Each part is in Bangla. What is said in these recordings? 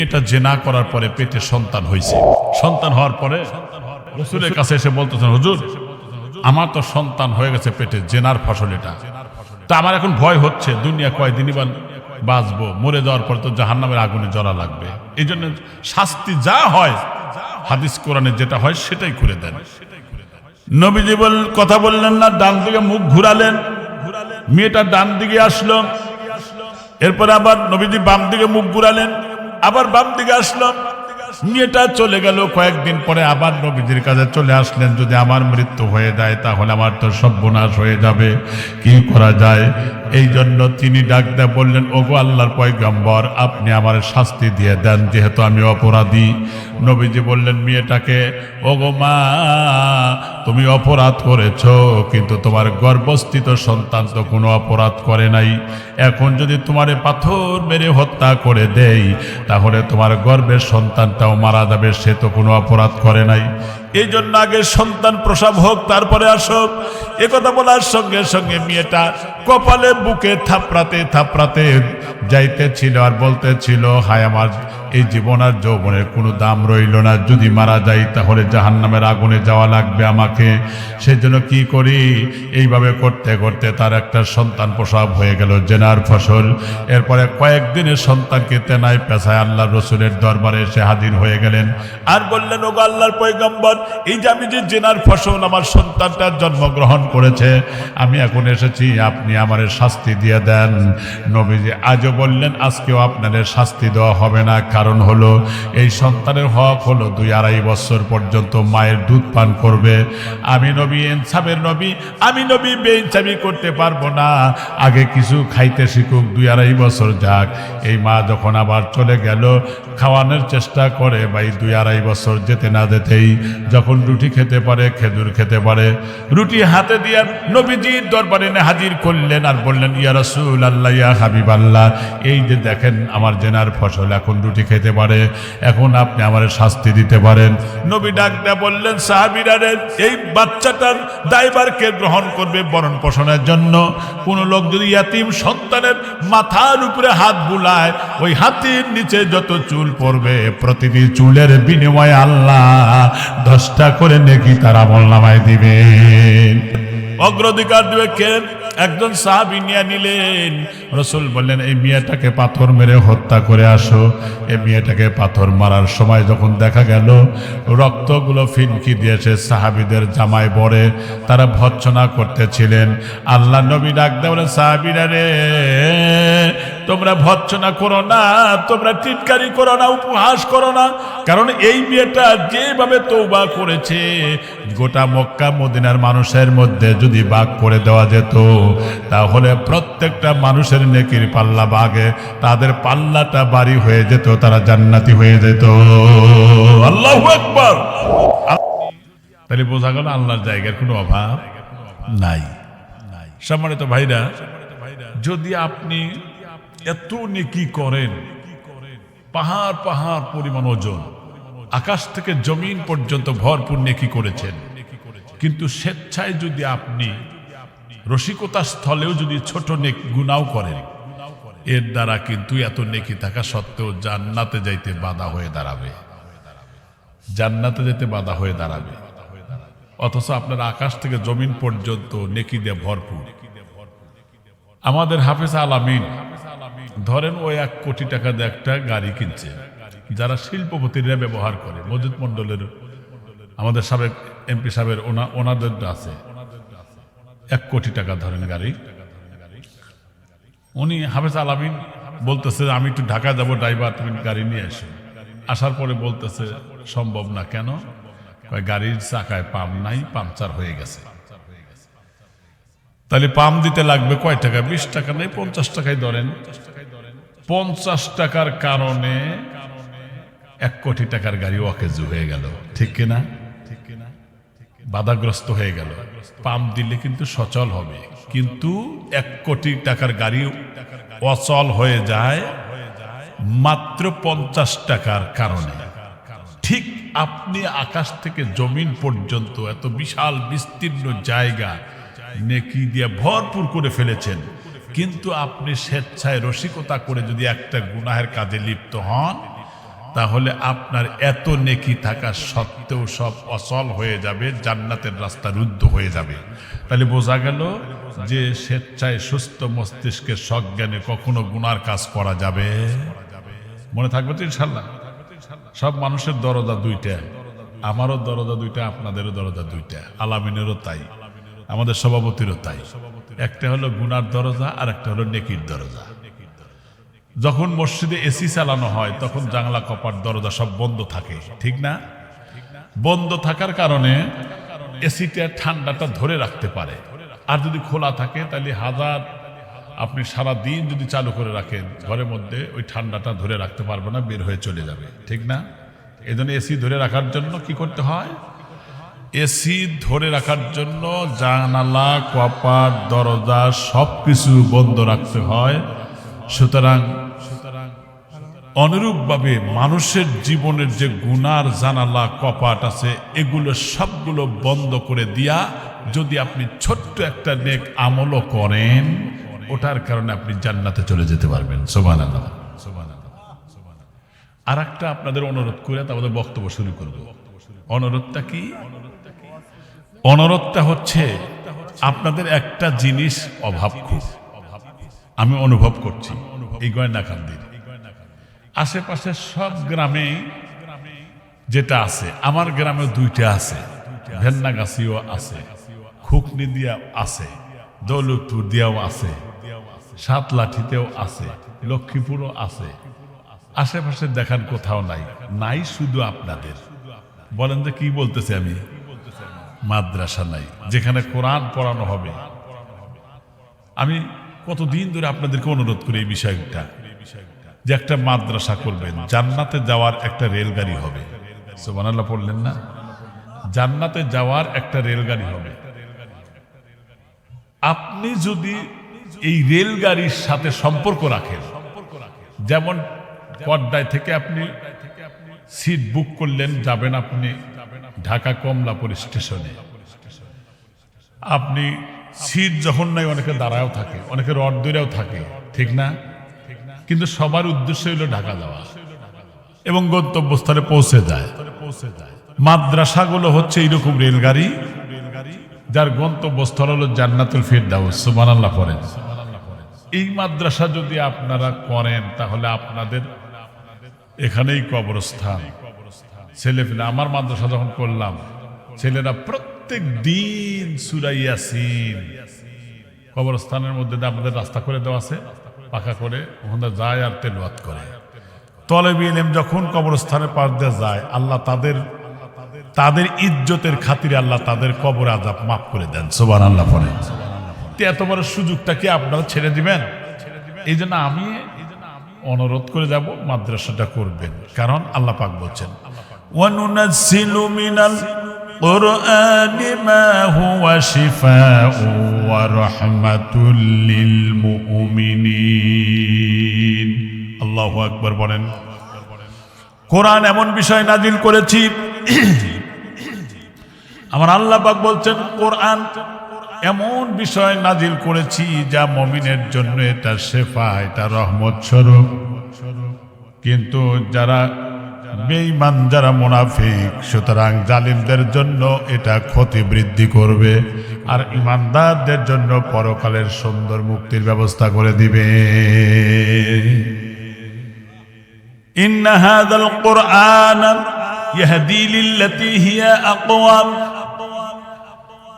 এটা জেনা করার পরে পেটে সন্তান হয়েছে। সন্তান হওয়ার পরে রাসূলের কাছে এসে বলতেছেন, হুজুর আমার তো সন্তান হয়ে গেছে পেটে, জেনার ফসল এটা, তা আমার এখন ভয় হচ্ছে দুনিয়া কয়দিনই বা বাঁচবো, মরে যাওয়ার পর তো জাহান্নামের আগুনে জ্বলা লাগবে। এই জন্য শাস্তি যা হয় হাদিস কোরআনে যেটা হয় সেটাই করে দেন। নবীজি কথা বললেন না, ডান দিকে মুখ ঘুরালেন, মেয়েটা ডান দিকে আসলো। এরপরে আবার নবীজি বাম দিকে মুখ ঘুরালেন, আবার বাম দিকে আসলো। মেয়েটা চলে গেল। কয়েকদিন পরে আবার নবীজির কাছে চলে আসলেন, যদি আমার মৃত্যু হয়ে যায় তাহলে আমার তো সর্বনাশ হয়ে যাবে, কি করা যায়? এই জন্য তিনি ডাক দিয়ে বললেন, ওগো আল্লাহর পয়গম্বর, আপনি আমার শাস্তি দিয়ে দেন, যেহেতু আমি অপরাধী। নবীজি বললেন মেয়েটাকে, ওগো মা, তুমি অপরাধ করেছ, কিন্তু তোমার গর্ভস্থিত সন্তান তো কোনো অপরাধ করে নাই। এখন যদি তোমারে পাথর মেরে হত্যা করে দেই তাহলে তোমার গর্ভের সন্তানটাও মারা যাবে, সে তো কোনো অপরাধ করে নাই। এই জন্য আগে সন্তান প্রসব হোক, তারপরে আসো। একথা বলার সঙ্গে সঙ্গে মেয়েটা কপালে বুকে থাপড়াতে থাপড়াতে যাইতেছিল আর বলতেছিল, হায় আমার এই জীবন আর যৌবনের কোনো দাম রইল না, যদি মারা যাই তাহলে জাহান্নামের আগুনে যাওয়া লাগবে আমাকে। সেজন্য কি করি? এইভাবে করতে করতে তার একটা সন্তান প্রসব হয়ে গেল, জেনার ফসল। এরপরে কয়েকদিনের সন্তানকে তেনায় পেছায় আল্লাহ রসুলের দরবারে এসে হাজির হয়ে গেলেন আর বললেন, ওগো আল্লাহর পয়গম্বর, এই যে আমি যে জেনার ফসল, আমার সন্তানটা জন্মগ্রহণ করেছে, আমি এখন এসেছি, আপনি আমার শাস্তি দিয়ে দেন। নবীজি আজও বললেন, আজকেও আপনাদের শাস্তি দেওয়া হবে না, কারণ হলো এই সন্তানের হক হলো 2-2.5 বছর পর্যন্ত মায়ের দুধ পান করবে। আমি নবী ইনসাফের নবী, আমি নবী বেইনসাফি করতে পারবো না। আগে কিছু খাইতে শিখুক, 2-2.5 বছর যাক। এই মা যখন আবার চলে গেল, খাওয়ানোর চেষ্টা করে, ভাই 2-2.5 বছর যেতে না যেতেই যখন রুটি খেতে পারে, খেজুর খেতে পারে, রুটি হাতে দিয়ে নবীজির দরবারে হাজির করলেন আর বললেন, ইয়া রাসূলুল্লাহ, ইয়া হাবিবাল্লাহ, এই যে দেখেন আমার জেনার ফসল এখন রুটি খেতে পারে, এখন আপনি আমার শাস্তি দিতে পারেন। নবী ডাক দিয়ে বললেন, সাহাবীরা রে, এই বাচ্চাটার দায়ভার কে গ্রহণ করবে ভরণ পোষণের জন্য? কোন লোক যদি ইয়াতিম সন্তানের মাথার উপরে হাত বুলায়, ওই হাতের নিচে যত চুল পড়বে, প্রতিটি চুলের বিনিময়ে আল্লাহ 10টা করে নেকি তার আমলনামায় দিবেন। অগ্রাধিকার দিবে কে? একজন সাহাবী নিয়ে নিলেন। রাসূল বললেন, এই মেয়েটাকে পাথর মেরে হত্যা করে আসো। এই মেয়েটাকে পাথর মারার সময় যখন দেখা গেল রক্তগুলো ফিনকি দিয়েছে, সাহাবীদের জামায় পড়ে, তারা ভর্ৎসনা করতেছিলেন। আল্লাহ নবী ডাক দিয়ে বলেন, সাহাবীরা রে, তোমরা ভর্ৎসনা করো না, তোমরা টিটকারি করো না, উপহাস করো না, কারণ এই মেয়েটা যেভাবে তওবা করেছে, গোটা মক্কা মদিনার মানুষের মধ্যে যদি ভাগ করে দেওয়া যেত তাহলে প্রত্যেকটা মানুষের নেকির পাল্লা ভাগে তাদের পাল্লাটা বাড়ি হয়ে যেত, তারা জান্নাতি হয়ে যেত। আল্লাহু আকবার। তাহলে বোঝা গেল আল্লাহর জায়গার কোনো অভাব নাই। সম্মানিত ভাইরা, যদি আপনি এত নেকি করেন, পাহাড় পাহাড় পরিমাণ ওজন, আকাশ থেকে জমিন পর্যন্ত ভরপুর নেকি করেছেন, কিন্তু স্বেচ্ছায় যদি আপনি রসিকতা স্থলেও যদি ছোট নেকি গুনাও করেন, এর দ্বারা কিন্তু এত নেকি থাকা সত্ত্বেও জান্নাতে যাইতে বাধা হয়ে দাঁড়াবে, জান্নাতে যেতে বাধা হয়ে দাঁড়াবে। অথচ আপনার আকাশ থেকে জমিন পর্যন্ত নেকি দিয়ে ভরপুর। আমাদের হাফেজ আলামিন ধরেন ও 1 কোটি টাকা দিয়ে একটা গাড়ি কিনছে, যারা শিল্পপতিরা ব্যবহার করে, মজিদ মন্ডলের আমাদের সাবেক এমপি সাহেবের ওনাদের আছে 1 কোটি টাকা ধরেন গাড়ি। উনি হাফেজ আলামিন বলতেছে, আমি একটু ঢাকা যাব, ড্রাইভার তুমি গাড়ি নিয়ে এসো। আসার পরে বলতেছে সম্ভব না। কেন? গাড়ির চাকায় পাম্প নাই, পাংচার হয়ে গেছে। তাহলে পাম্প দিতে লাগবে কয় টাকা? 20 টাকা নেই, 50 টাকায় ধরেন। 50 টাকার কারণে 1 কোটি টাকার গাড়ি অকেজু হয়ে গেল, ঠিক কিনা? বাধাগ্রস্ত হয়ে গেল। পাম্প দিলে কিন্তু সচল হবে, কিন্তু 1 কোটি টাকার গাড়ি অচল হয়ে যায় মাত্র 50 টাকার কারণে। ঠিক আপনি আকাশ থেকে জমিন পর্যন্ত এত বিশাল বিস্তীর্ণ জায়গা নেকি দিয়ে ভরপুর করে ফেলেছেন, কিন্তু আপনি স্বেচ্ছায় রসিকতা করে যদি একটা গুনাহের কাজে লিপ্ত হন, তাহলে আপনার এত নেকি থাকা সত্ত্বেও সব অচল হয়ে যাবে, জান্নাতের রাস্তা রুদ্ধ হয়ে যাবে। তাহলে বোঝা গেল যে স্বেচ্ছায় সুস্থ মস্তিষ্কের সজ্ঞানে কখনো গুনার কাজ করা যাবে। মনে থাকবে তো ইনশাল্লাহ? সব মানুষের দরজা দুইটা, আমারও দরজা দুইটা, আপনাদেরও দরজা দুইটা, আলামিনেরও তাই, আমাদের সভাপতিরও তাই। একটা হলো গুনার দরজা আর একটা হলো নেকির দরজা। যখন মসজিদে এসি চালানো হয় তখন জানলা কপাট দরজা সব বন্ধ থাকে, ঠিক না? বন্ধ থাকার কারণে এসিটা ঠান্ডাটা ধরে রাখতে পারে। আর যদি খোলা থাকে তাহলে আপনি সারা দিন যদি চালু করে রাখেন ঘরের মধ্যে, ওই ঠান্ডাটা ধরে রাখতে পারবে না, বের হয়ে চলে যাবে, ঠিক না? এই জন্য এসি ধরে রাখার জন্য কি করতে হয়? এসি ধরে রাখার জন্য জানালা কপাট দরজা সবকিছু বন্ধ রাখতে হয়। সুতরাং অনুরূপভাবে মানুষের জীবনের যে গুনার জানালা কপাট আছে এগুলো সবগুলো বন্ধ করে দিয়া যদি আপনি ছোট্ট একটা নেক আমলও করেন, ওটার কারণে আপনি জান্নাতে চলে যেতে পারবেন। সুবহানাল্লাহ। আর একটা আপনাদের অনুরোধ করে তারপরে বক্তব্য শুরু করব। অনুরোধটা কি? অনুরোধটা হচ্ছে আপনাদের একটা জিনিস অভাব খুব আমি অনুভব করছি এই গয়নাকান্দির আশেপাশে সব গ্রামে যেটা আছে, আমার গ্রামে দুইটা আছে, ভেন্নাগাছিও আছে, খুকনি দিয়া আছে, দৌলতপুর দিয়াও আছে, সাতলাঠিতেও আছে, লক্ষ্মীপুরও আছে। আশেপাশে দেখান কোথাও নাই, নাই শুধু আপনাদের। বলেন যে কি বলতেছে আমি? মাদ্রাসা নাই যেখানে কোরআন পড়ানো হবে। আমি কতদিন ধরে আপনাদেরকে অনুরোধ করি এই বিষয়টা, যে একটা মাদ্রাসা করবেন, জান্নাতে যাওয়ার একটা রেলগাড়ি হবে। সুবহানাল্লাহ পড়লেন না? জান্নাতে যাওয়ার একটা রেলগাড়ি হবে। আপনি যদি এই রেলগাড়ির সাথে সম্পর্ক রাখেন, যেমন পদ্মায় থেকে আপনি সিট বুক করলেন, যাবেন আপনি ঢাকা কমলাপুর স্টেশনে, আপনি সিট যখন নাই অনেকে দাঁড়ায়ও থাকে, অনেকে রড ধরেও থাকে, ঠিক না? কিন্তু সবার উদ্দেশ্য হলো ঢাকা যাওয়া এবং গন্তব্যস্থলে পৌঁছে যায়। মাদ্রাসাগুলো হচ্ছে এইরকম রেলগাড়ি যার গন্তব্যস্থল হলো জান্নাতুল ফিরদাউস। সুবহানাল্লাহ পড়েন। এই মাদ্রাসা যদি আপনারা করেন তাহলে আপনাদের এখানেই কবরস্থান। ছেলেপেলে আমার মাদ্রাসা যখন করলাম, ছেলেরা প্রত্যেক দিন সূরা ইয়াসিন কবরস্থানের মধ্যে আমাদের রাস্তা করে দেওয়া আছে, পাকা করে ওখানে যায় আর তেলাওয়াত করে। তলেবে ইলম যখন কবরস্থানের পাশ দিয়ে যায়, আল্লাহ তাদের ইজ্জতের খাতিরে আল্লাহ তাদের কবর আযাব মাফ করে দেন। সুবহানাল্লাহ পড়েন। এত বড় সুযোগটা কি আপনারা ছেড়ে দিবেন? এই জন্য আমি অনুরোধ করে যাব মাদ্রাসাটা করবেন, কারণ আল্লাহ পাক বলছেন ওয়ানুনাজ্জিলু মিনাল কুরআনি মা হুয়া শিফাউ ওয়া রাহমাতুল লিল মুমিনিন। আল্লাহু আকবার বলেন। কোরআন এমন বিষয় নাজিল করেছি, আমার আল্লাহ পাক বলছেন কোরআন এমন বিষয় নাজিল করেছি যা মুমিনের জন্য এটা শেফা, এটা রহমত স্বরূপ। কিন্তু যারা বেঈমান, যারা মুনাফিক, সুতরাং জালিমদের জন্য এটা ক্ষতি বৃদ্ধি করবে, আর ঈমানদারদের জন্য পরকালের সুন্দর মুক্তির ব্যবস্থা করে দিবে। ইন্না হাযাল কুরআন ইয়াহদি লিল্লাতী হিয়া আকওয়াম।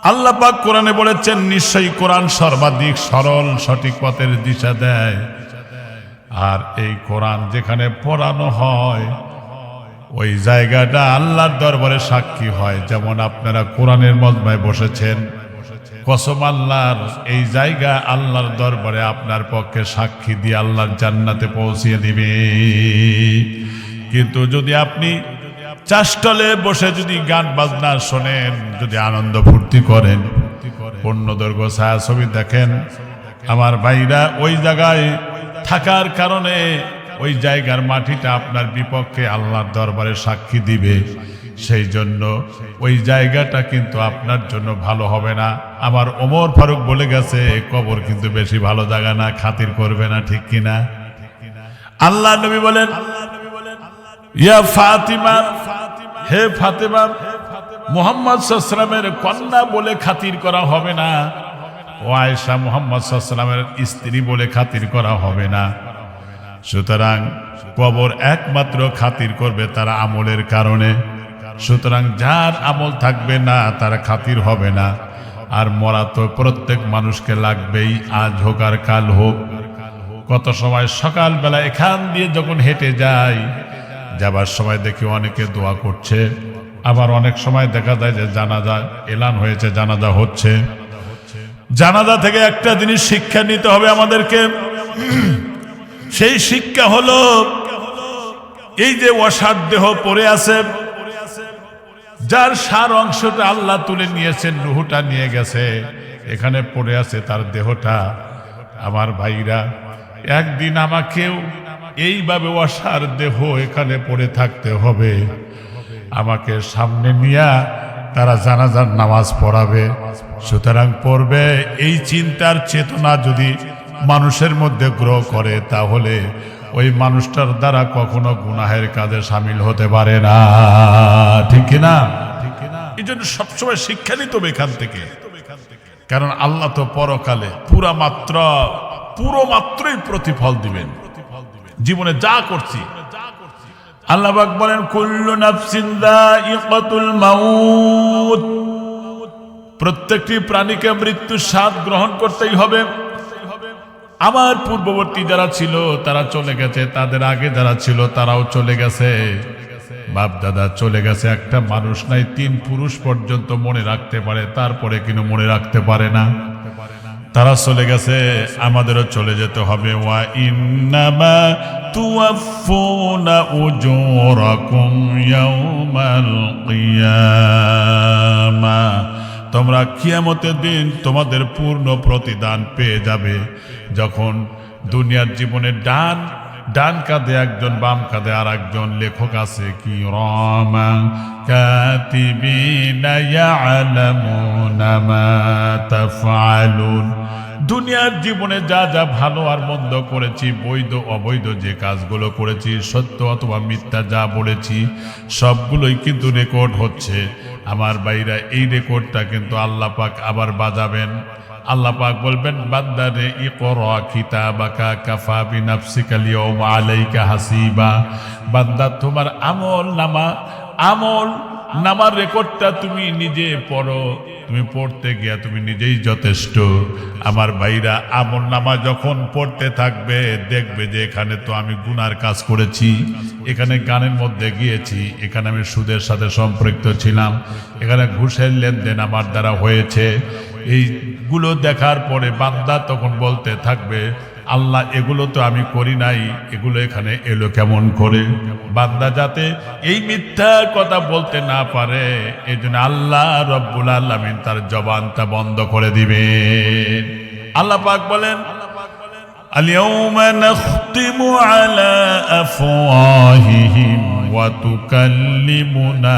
আল্লাহ পাক কোরআনে বলেছেন নিশ্চয়ই কোরআন সর্বাধিক সরল সঠিক পথের দিশা দেয়। আর এই কোরআন যেখানে পড়ানো হয় ওই জায়গাটা আল্লাহর দরবারে সাক্ষী হয়। যেমন আপনারা কোরআনের মজমায় বসেছেন, কসম আল্লাহর, এই জায়গা আল্লাহর দরবারে আপনার পক্ষে সাক্ষী দিয়ে আল্লাহর জান্নাতে পৌঁছিয়ে দিবে। কিন্তু যদি আপনি চাষটলে বসে যদি গান বাজনা শোনেন, যদি আনন্দ ফুর্তি করেন, পূর্ণদৈর্ঘ্য ছায়াছবি দেখেন, আমার ভাইরা ওই জায়গায় থাকার কারণে ওই জায়গার মাটিটা আপনার বিপক্ষে আল্লাহর দরবারে সাক্ষী দিবে। সেই জন্য ওই জায়গাটা কিন্তু আপনার জন্য ভালো হবে না। আমার ওমর ফারুক বলে গেছে কবর কিন্তু বেশি ভালো জায়গা না, খাতির করবে না, ঠিক কিনা? আল্লাহ নবী বলেন ইয়া ফাতিমা, হে ফাতেমা, মুহাম্মদ সাল্লাল্লাহু আলাইহি ওয়াসাল্লামের কন্যা বলে খাতির করা হবে না। ও আয়েশা, মুহাম্মদ সাল্লাল্লাহু আলাইহি ওয়াসাল্লামের স্ত্রী বলে খাতির করা হবে না। সুতরাং কবর একমাত্র খাতির করবে তারা আমলের কারণে। সুতরাং যার আমল থাকবে না তার খাতির হবে না। আর মরা তো প্রত্যেক মানুষকে লাগবেই, আজ হোক আর কাল হোক। কত সময় সকালবেলা এখান দিয়ে যখন হেঁটে যাই, যাবার সময় দেখি অনেকে দোয়া করছে, আবার অনেক সময় দেখা যায় যে জানাজা এলান হয়েছে, জানাজা হচ্ছে। জানাজা থেকে একটা জিনিস শিক্ষা নিতে হবে আমাদেরকে। সেই শিক্ষা হলো এই যে অসার দেহ পড়ে আছে, যার সার অংশটা আল্লাহ তুলে নিয়েছেন, রুহটা নিয়ে গেছে, এখানে পড়ে আছে তার দেহটা। আমার ভাইরা, একদিন আমাকেও এইভাবে অসার দেহ এখানে পড়ে থাকতে হবে। আমাকে সামনে নিয়ে তারা জানাজার নামাজ পড়াবে। সুতরাং পড়বে, এই চিন্তার চেতনা যদি মানুষের মধ্যে গ্রহ করে, তাহলে ওই মানুষটার দ্বারা কখনো গুনাহের কাজে সামিল হতে পারে না। ঠিক না? এই জন্য সবসময় শিক্ষা নিতে হবে এখান থেকে। কারণ আল্লাহ তো পরকালে পুরো মাত্রই প্রতিফল দিবেন। জীবনে যা করছি, আল্লাহ পাক বলেন কুল্লু নাফসিন যায়িকাতুল মাউত, প্রত্যেকটি প্রাণীকে মৃত্যুর স্বাদ গ্রহণ করতেই হবে। আমার পূর্ববর্তী যারা ছিল তারা চলে গেছে, তাদের আগে যারা ছিল তারাও চলে গেছে, বাপ দাদা চলে গেছে। একটা মানুষ নাই 3 পুরুষ পর্যন্ত মনে রাখতে পারে, তারপরে কিন্তু মনে রাখতে পারে না। তারা চলে গেছে, আমাদেরও চলে যেতে হবে। ওয়া ইন্নামা তুওয়াফফুনা উজুরাকুম ইয়াওমাল কিয়ামা, তোমরা কিয়ামতের দিন তোমাদের পূর্ণ প্রতিদান পেয়ে যাবে। যখন দুনিয়ার জীবনে ডান কাঁধে একজন, বাম কাঁধে আর একজন লেখক আছে, কি রামা কাতিবিনা ইয়ালামুনা মা তাফআলুন। দুনিয়ার জীবনে যা যা ভালো আর মন্দ করেছি, বৈধ অবৈধ যে কাজগুলো করেছি, সত্য অথবা মিথ্যা যা বলেছি, সবগুলোই কিন্তু রেকর্ড হচ্ছে। আমার ভাইরা, এই রেকর্ডটা কিন্তু আল্লাহ পাক আবার বাজাবেন। আল্লাহ পাক বলবেন, বান্দারে ইকরা কিতাবাকা কাফা বিনাফসিকাল ইয়াওমা আলাইকা হাসিবা। বান্দা, তোমার আমল নামার রেকর্ডটা তুমি নিজে পড়ো। তুমি পড়তে গিয়া তুমি নিজেই যথেষ্ট। আমার ভাইরা, আমল নামা যখন পড়তে থাকবে, দেখবে যে এখানে তো আমি গুনার কাজ করেছি, এখানে গানের মধ্যে গিয়েছি, এখানে আমি সুদের সাথে সম্পৃক্ত ছিলাম, এখানে ঘুষের লেনদেন আমার দ্বারা হয়েছে। এইগুলো দেখার পরে বান্দা তখন বলতে থাকবে, আল্লাহ এগুলো তো আমি করি নাই, এগুলো এখানে এলো কেমন করে? বান্দা যাতে এই মিথ্যা কথা বলতে না পারে, এই জন্য আল্লাহ রব্বুল আলামিন তার জবানটা বন্ধ করে দিবেন। আল্লাহ পাক বলেন, আল-ইয়াওমা নাখতিমু আলা আফওয়াহিহিম ওয়া তুকাল্লিমুনা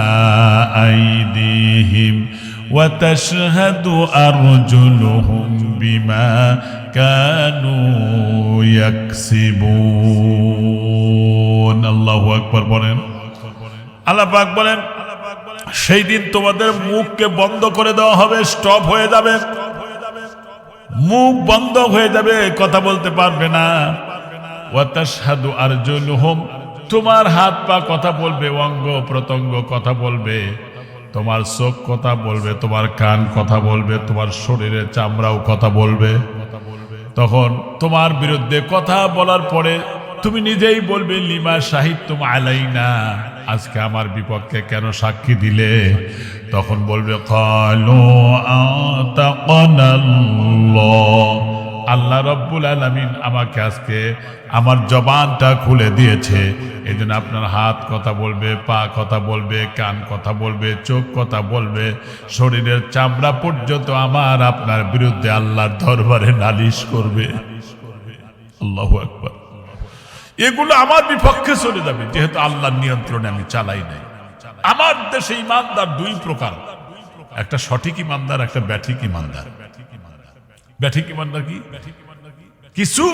আইদিহিম ওয়া তাশহাদু আরজুলুহুম বিমা কানু ইয়াকসিবুন। আল্লাহু আকবার বলেন। আল্লাহ পাক বলেন, সেই দিন তোমাদের মুখকে বন্ধ করে দেওয়া হবে, স্টপ হয়ে যাবে, মুখ বন্ধ হয়ে যাবে, কথা বলতে পারবে না। ওয়া তাশহাদু আরজুলুহুম, তোমার হাত পা কথা বলবে, অঙ্গ প্রত্যঙ্গ কথা বলবে, তোমার চোখ কথা বলবে, তোমার কান কথা বলবে, তোমার শরীরের চামড়াও কথা বলবে। তখন তোমার বিরুদ্ধে কথা বলার পরে তুমি নিজেই বলবে, লিমা শাহিদতুম আলাইনা, আজকে আমার বিপক্ষে কেন সাক্ষী দিলে? তখন বলবে, ক্বালু আতাকানাল্লাহ, আল্লাহ রব্বুল আলামিন আমাকে আজকে আমার জবানটা খুলে দিয়েছে। এই জন্য আপনার হাত কথা বলবে, পা কথা বলবে, কান কথা বলবে, চোখ কথা বলবে, শরীরের চামড়া পর্যন্ত আমার আপনার বিরুদ্ধে আল্লাহর দরবারে নালিশ করবে। আল্লাহু আকবার। এগুলো আমার বিপক্ষে চলে যাবে, যেহেতু আল্লাহর নিয়ন্ত্রণে আমি চালাই নাই। আমার দেশে ইমানদার 2 প্রকার, একটা সঠিক ইমানদার, একটা ব্যাঠিক ইমানদার। ব্যাঠিক ইমানদার কি? কিছু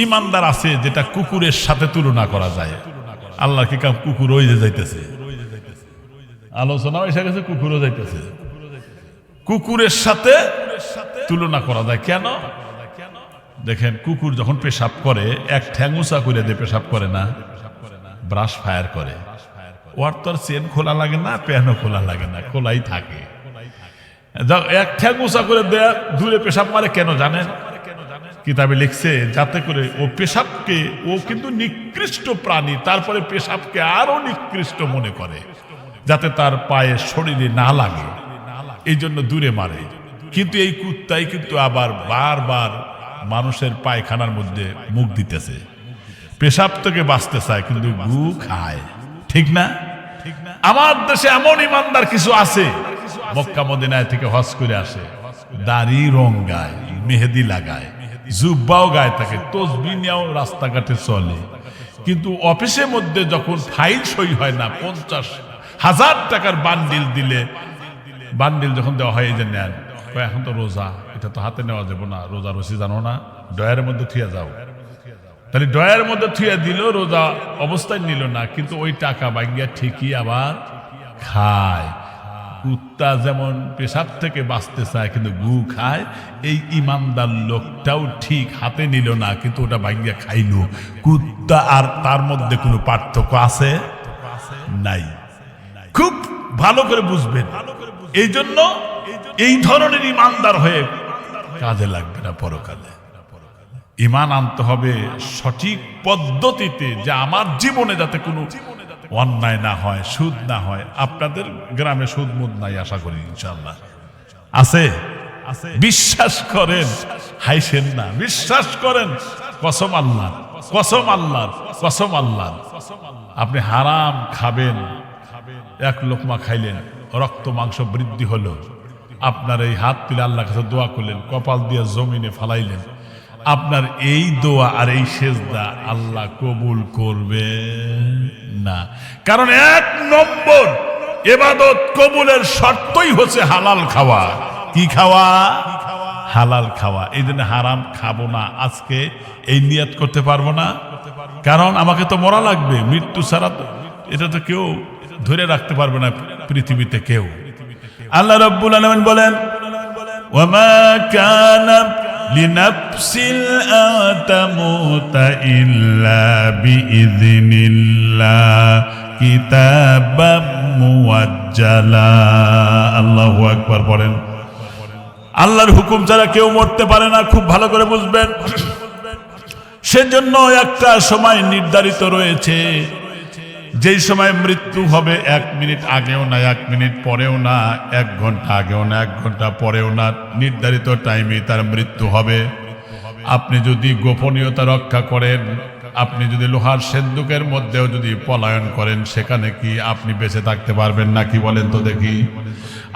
ইমানদার আছে যেটা কুকুরের সাথে তুলনা করা যায়, আল্লাহ কি কাম কুকুর ওই যে যাইতেছে, আলোচনা এসে গেছে কুকুরও যাইতেছে। কুকুরের সাথে তুলনা করা যায় কেন? দেখেন কুকুর যখন পেশাব করে এক ঠ্যাং উঁচা করে দিয়ে পেশাব করে না, ব্রাশ ফায়ার করে। ওর তো আর চেন খোলা লাগে না, প্যানও খোলা লাগে না, খোলাই থাকে। এক ঠ্যাং উঁচা করে দেয়া দূরে পেশাব মারে কেন জানেন? কিতাবে লিখছে যাতে করে ও পেশাবকে, ও কিন্তু নিকৃষ্ট প্রাণী, তারপরে পেশাবকে আরো নিকৃষ্ট মনে করে যাতে তার পায়ে শরীরে না লাগে, এই জন্য দূরে মারে। কিন্তু এই কুত্তাই কিন্তু আবার বারবার মানুষের পায়খানার মধ্যে মুখ দিতেছে, পেশাব থেকে বাঁচতে চায় কিন্তু গু খায়। ঠিক না? আমার দেশে এমন ইমানদার কিছু আছে, মক্কা মদিনায় থেকে হজ করে আসে, দাড়ি রং গায়, মেহেদি লাগায়, জুব্বাও গায়ে থাকে, তসবিহ নিয়েও রাস্তাঘাটে চলে, কিন্তু অফিসের মধ্যে যখন ফাইল সই হয় না, 50,000 টাকার বান্ডিল দিলে, বান্ডিল যখন দেওয়া হয় এই যে নেন, এখন তো রোজা, এটা তো হাতে নেওয়া যাবে না, রোজা রসি জানো না, ডয়ারের মধ্যে থুয়ে যাও। তাহলে ডয়ারের মধ্যে থুয়ে দিল, রোজা অবস্থায় নিল না, কিন্তু ওই টাকা ভাঙ্গিয়া ঠিকই আবার খায়। কুত্তা যেমন পেশাব থেকে বাঁচতে চায় কিন্তু গু খায়, এই ইমানদার লোকটাও ঠিক হাতে নিল না, কিন্তু ওটা ভাঙ্গিয়া খাইল। কুত্তা আর তার মধ্যে কোনো পার্থক্য আছে? নাই। খুব ভালো করে বুঝবেন। এই জন্য এই ধরনের ইমানদার হয়ে কাজে লাগবে না পরকালে। ইমান আনতে হবে সঠিক পদ্ধতিতে, যে আমার জীবনে যাতে কোনো অন্যায় না হয়, সুদ না হয়। আপনাদের গ্রামে সুদ মুদ নাই আশা করি, ইনশাআল্লাহ আছে? বিশ্বাস করেন, হাইছেন না, বিশ্বাস করেন, কসম আল্লাহ, কসম আল্লাহ, কসম আল্লাহ। আপনি হারাম খাবেন, এক লোকমা খাইলেন, রক্ত মাংস বৃদ্ধি হলো, আপনার এই হাত তুলে আল্লাহর কাছে দোয়া করলেন, কপাল দিয়ে জমিনে ফালাইলেন, আপনার এই দোয়া আর এই সেজদা আল্লাহ কবুল করবে না। কারণ 1 নম্বর ইবাদত কবুলের শর্তই হচ্ছে হালাল খাওয়া। কি খাওয়া? হালাল খাওয়া। এই জন্য হারাম খাবো না, আজকে এই নিয়ত করতে পারবো না, কারণ আমাকে তো মরা লাগবে, মৃত্যু ছাড়া এটা তো কেউ ধরে রাখতে পারবে না পৃথিবীতে কেউ। আল্লাহ রাব্বুল আলামিন বলেন, ওয়ামা কানা লিনাফসিন আন তামুতা ইল্লা বিইযনিল্লাহ কিতাবাম মুআজ্জালা। আল্লাহু আকবার বলেন। আল্লাহর হুকুম ছাড়া কেউ মরতে পারে না, খুব ভালো করে বুঝবেন। সেজন্য একটা সময় নির্ধারিত রয়েছে, যেই সময় মৃত্যু হবে 1 মিনিট আগেও না, 1 মিনিট পরেও না, 1 ঘন্টা আগেও না, 1 ঘন্টা পরেও না, নির্ধারিত টাইমে তার মৃত্যু হবে। আপনি যদি গোপনীয়তা রক্ষা করেন, আপনি যদি লোহার সিন্দুকের মধ্যেও যদি পলায়ন করেন, সেখানে কি আপনি বেঁচে থাকতে পারবেন নাকি বলেন তো দেখি?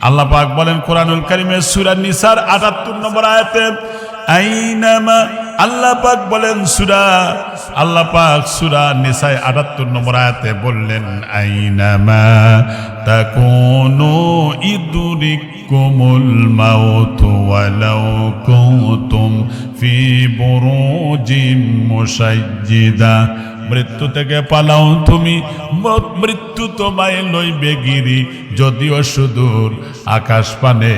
আল্লাহ পাক বলেন কোরআনুল কারীমের সূরা নিসার 78 নম্বর আয়াতে, আইনামা, আল্লাহ পাক বলেন আল্লাহ পাক সূরা নিসায় 78 নম্বর আয়াতে বললেন, আইনামা তাকুনু ইদরিকুমুল মাউত ওয়ালাউ কুনতুম ফি বুরুজিম মুশাজ্জিদা। মৃত্যু থেকে পালাও তুমি, মৃত্যু তোমায় লইবে গিরি, যদিও সুদূর আকাশ পানে,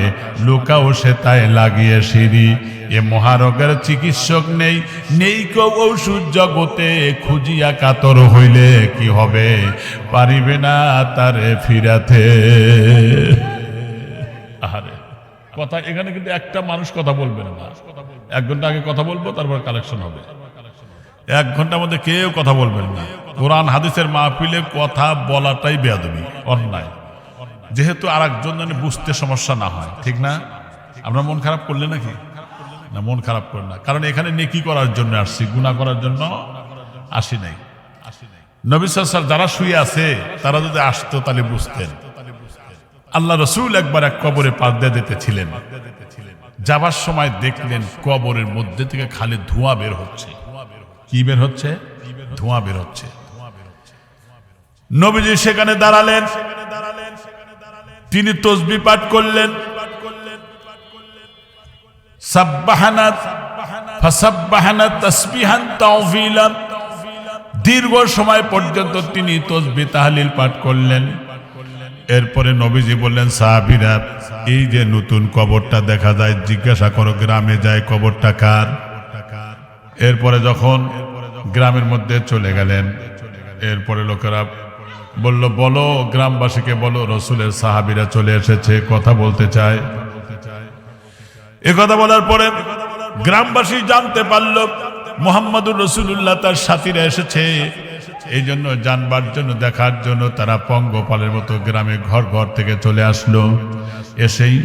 লুকাও সে তাই লাগিয়ে সিঁড়ি। এ মহারোগের চিকিৎসক নেই, নেই কেউ ঔষধ জগতে, খুঁজিয়া কাতর হইলে কি হবে, পারিবে না তারে ফিরাতে। আরে কথা এখানে কিন্তু একটা মানুষ কথা বলবে না, 1 ঘন্টা আগে কথা বলবো, তারপর কালেকশন হবে। 1 ঘন্টার মধ্যে কেউ কথা বলবেন না। কোরআন হাদিসের মাহফিলে কথা বলাটাই বেয়াদবি, অন্যায়, যেহেতু আরেকজন যেন বুঝতে সমস্যা না হয়। ঠিক না? আমরা মন খারাপ করলে নাকি? না, মন খারাপ করে না, কারণ এখানে নেকি করার জন্য আসছি, গুনাহ করার জন্য আসি নাই। নবী সাল্লাল্লাহু আলাইহি ওয়াসাল্লাম যারা শুয়ে আছে তারা যদি আসতো তাহলে বুঝতেন। আল্লাহ রাসূল একবার এক কবরে পার দিয়ে দিতেছিলেন, যাবার সময় দেখলেন কবরের মধ্যে থেকে খালি ধোঁয়া বের হচ্ছে। কি বের হচ্ছে? ধোঁয়া বের হচ্ছে। নবীজি সেখানে দাঁড়ালেন, তিনি তাসবিহ পাঠ করলেন, সাব্বাহানা ফাসাব্বাহানা তাসবিহান তাওফিলা, দীর্ঘ সময় পর্যন্ত তিনি তাসবিহ তাহলিল পাঠ করলেন। এরপরে নবীজি বললেন, সাহাবীরা, এই যে নতুন কবরটা দেখা যায়, জিজ্ঞাসা করো গ্রামে যায় কবরটা কার। এরপরে যখন গ্রামের মধ্যে চলে গেলেন, এরপরে লোকেরা বলল, বলো গ্রামবাসীকে বলো রসুলের সাহাবীরা চলে এসেছে, কথা বলতে চায়। এ কথা বলার পরে গ্রামবাসী জানতে পারল মুহাম্মদুর রাসূলুল্লাহ তার সাথীরা এসেছে। এই জন্য জানবার জন্য, দেখার জন্য তারা পঙ্গপালের মতো গ্রামে ঘর ঘর থেকে চলে আসলো। এসেই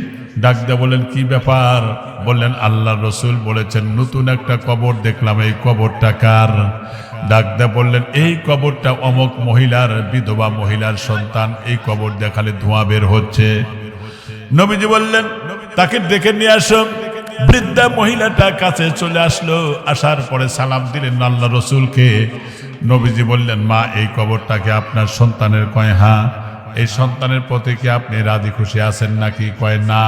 ডাক দিয়ে বললেন, কি ব্যাপার? বললেন, আল্লাহর রাসূল বলেছেন নতুন একটা কবর দেখলাম, এই কবরটা কার? ডাক দিয়ে বললেন, এই কবরটা অমুক মহিলার, বিধবা মহিলার সন্তান, এই কবর দেখালে ধোঁয়া বের হচ্ছে। নবীজি বললেন, তাকে ডেকে নিয়ে আসো। বৃদ্ধা মহিলাটা কাছে চলে আসলো, আসার পরে সালাম দিলেন আল্লাহর রাসূলকে। নবীজি বললেন, মা, এই কবরটাকে আপনার সন্তানের? কয় হ্যাঁ। এই সন্তানের প্রতি কি আপনি রাজি খুশি আছেন নাকি? কয় না,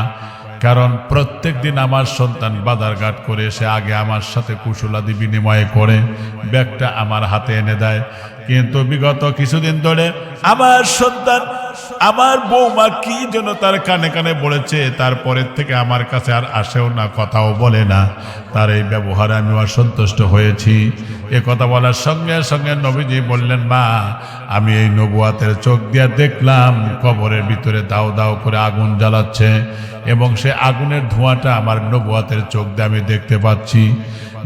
কারণ প্রত্যেক দিন আমার সন্তান বাজারঘাট করে এসে আগে আমার সাথে কুশলাদি বিনিময় করে ব্যাগটা আমার হাতে এনে দেয়, কিন্তু বিগত কিছুদিন ধরে আমার সন্তান, আমার বৌমা কি যেন তার কানে কানে বলেছে, তারপরের থেকে আমার কাছে আর আসেও না, কথাও বলে না। তার এই ব্যবহারে আমি অসন্তুষ্ট হয়েছি। এ কথা বলার সঙ্গে সঙ্গে নবীজি বললেন, মা, আমি এই নবুয়াতের চোখ দিয়ে দেখলাম কবরের ভিতরে দাও দাও করে আগুন জ্বালাচ্ছে, এবং সে আগুনের ধোঁয়াটা আমার নবুয়াতের চোখ দিয়ে আমি দেখতে পাচ্ছি।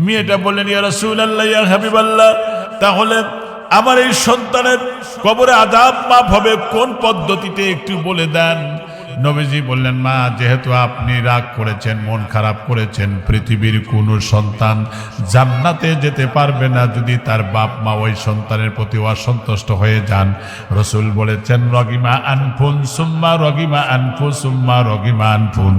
মেয়েটা বললেন, ইয়া রাসূলুল্লাহ, ইয়া হাবিবাল্লাহ, তাহলে আমার এই সন্তানের কবরে আযাব মাফ হবে কোন পদ্ধতিতে একটু বলে দেন। নবীজি বললেন, মা, যেহেতু আপনি রাগ করেছেন, মন খারাপ করেছেন, পৃথিবীর কোনো সন্তান জান্নাতে যেতে পারবে না যদি তার বাপ মা ওই সন্তানের প্রতি অসন্তুষ্ট হয়ে যান। রাসূল বলেছেন, রগিমা আনফুন সুম্মা রগিমা আনফু সুম্মা রগিমা আনফুন,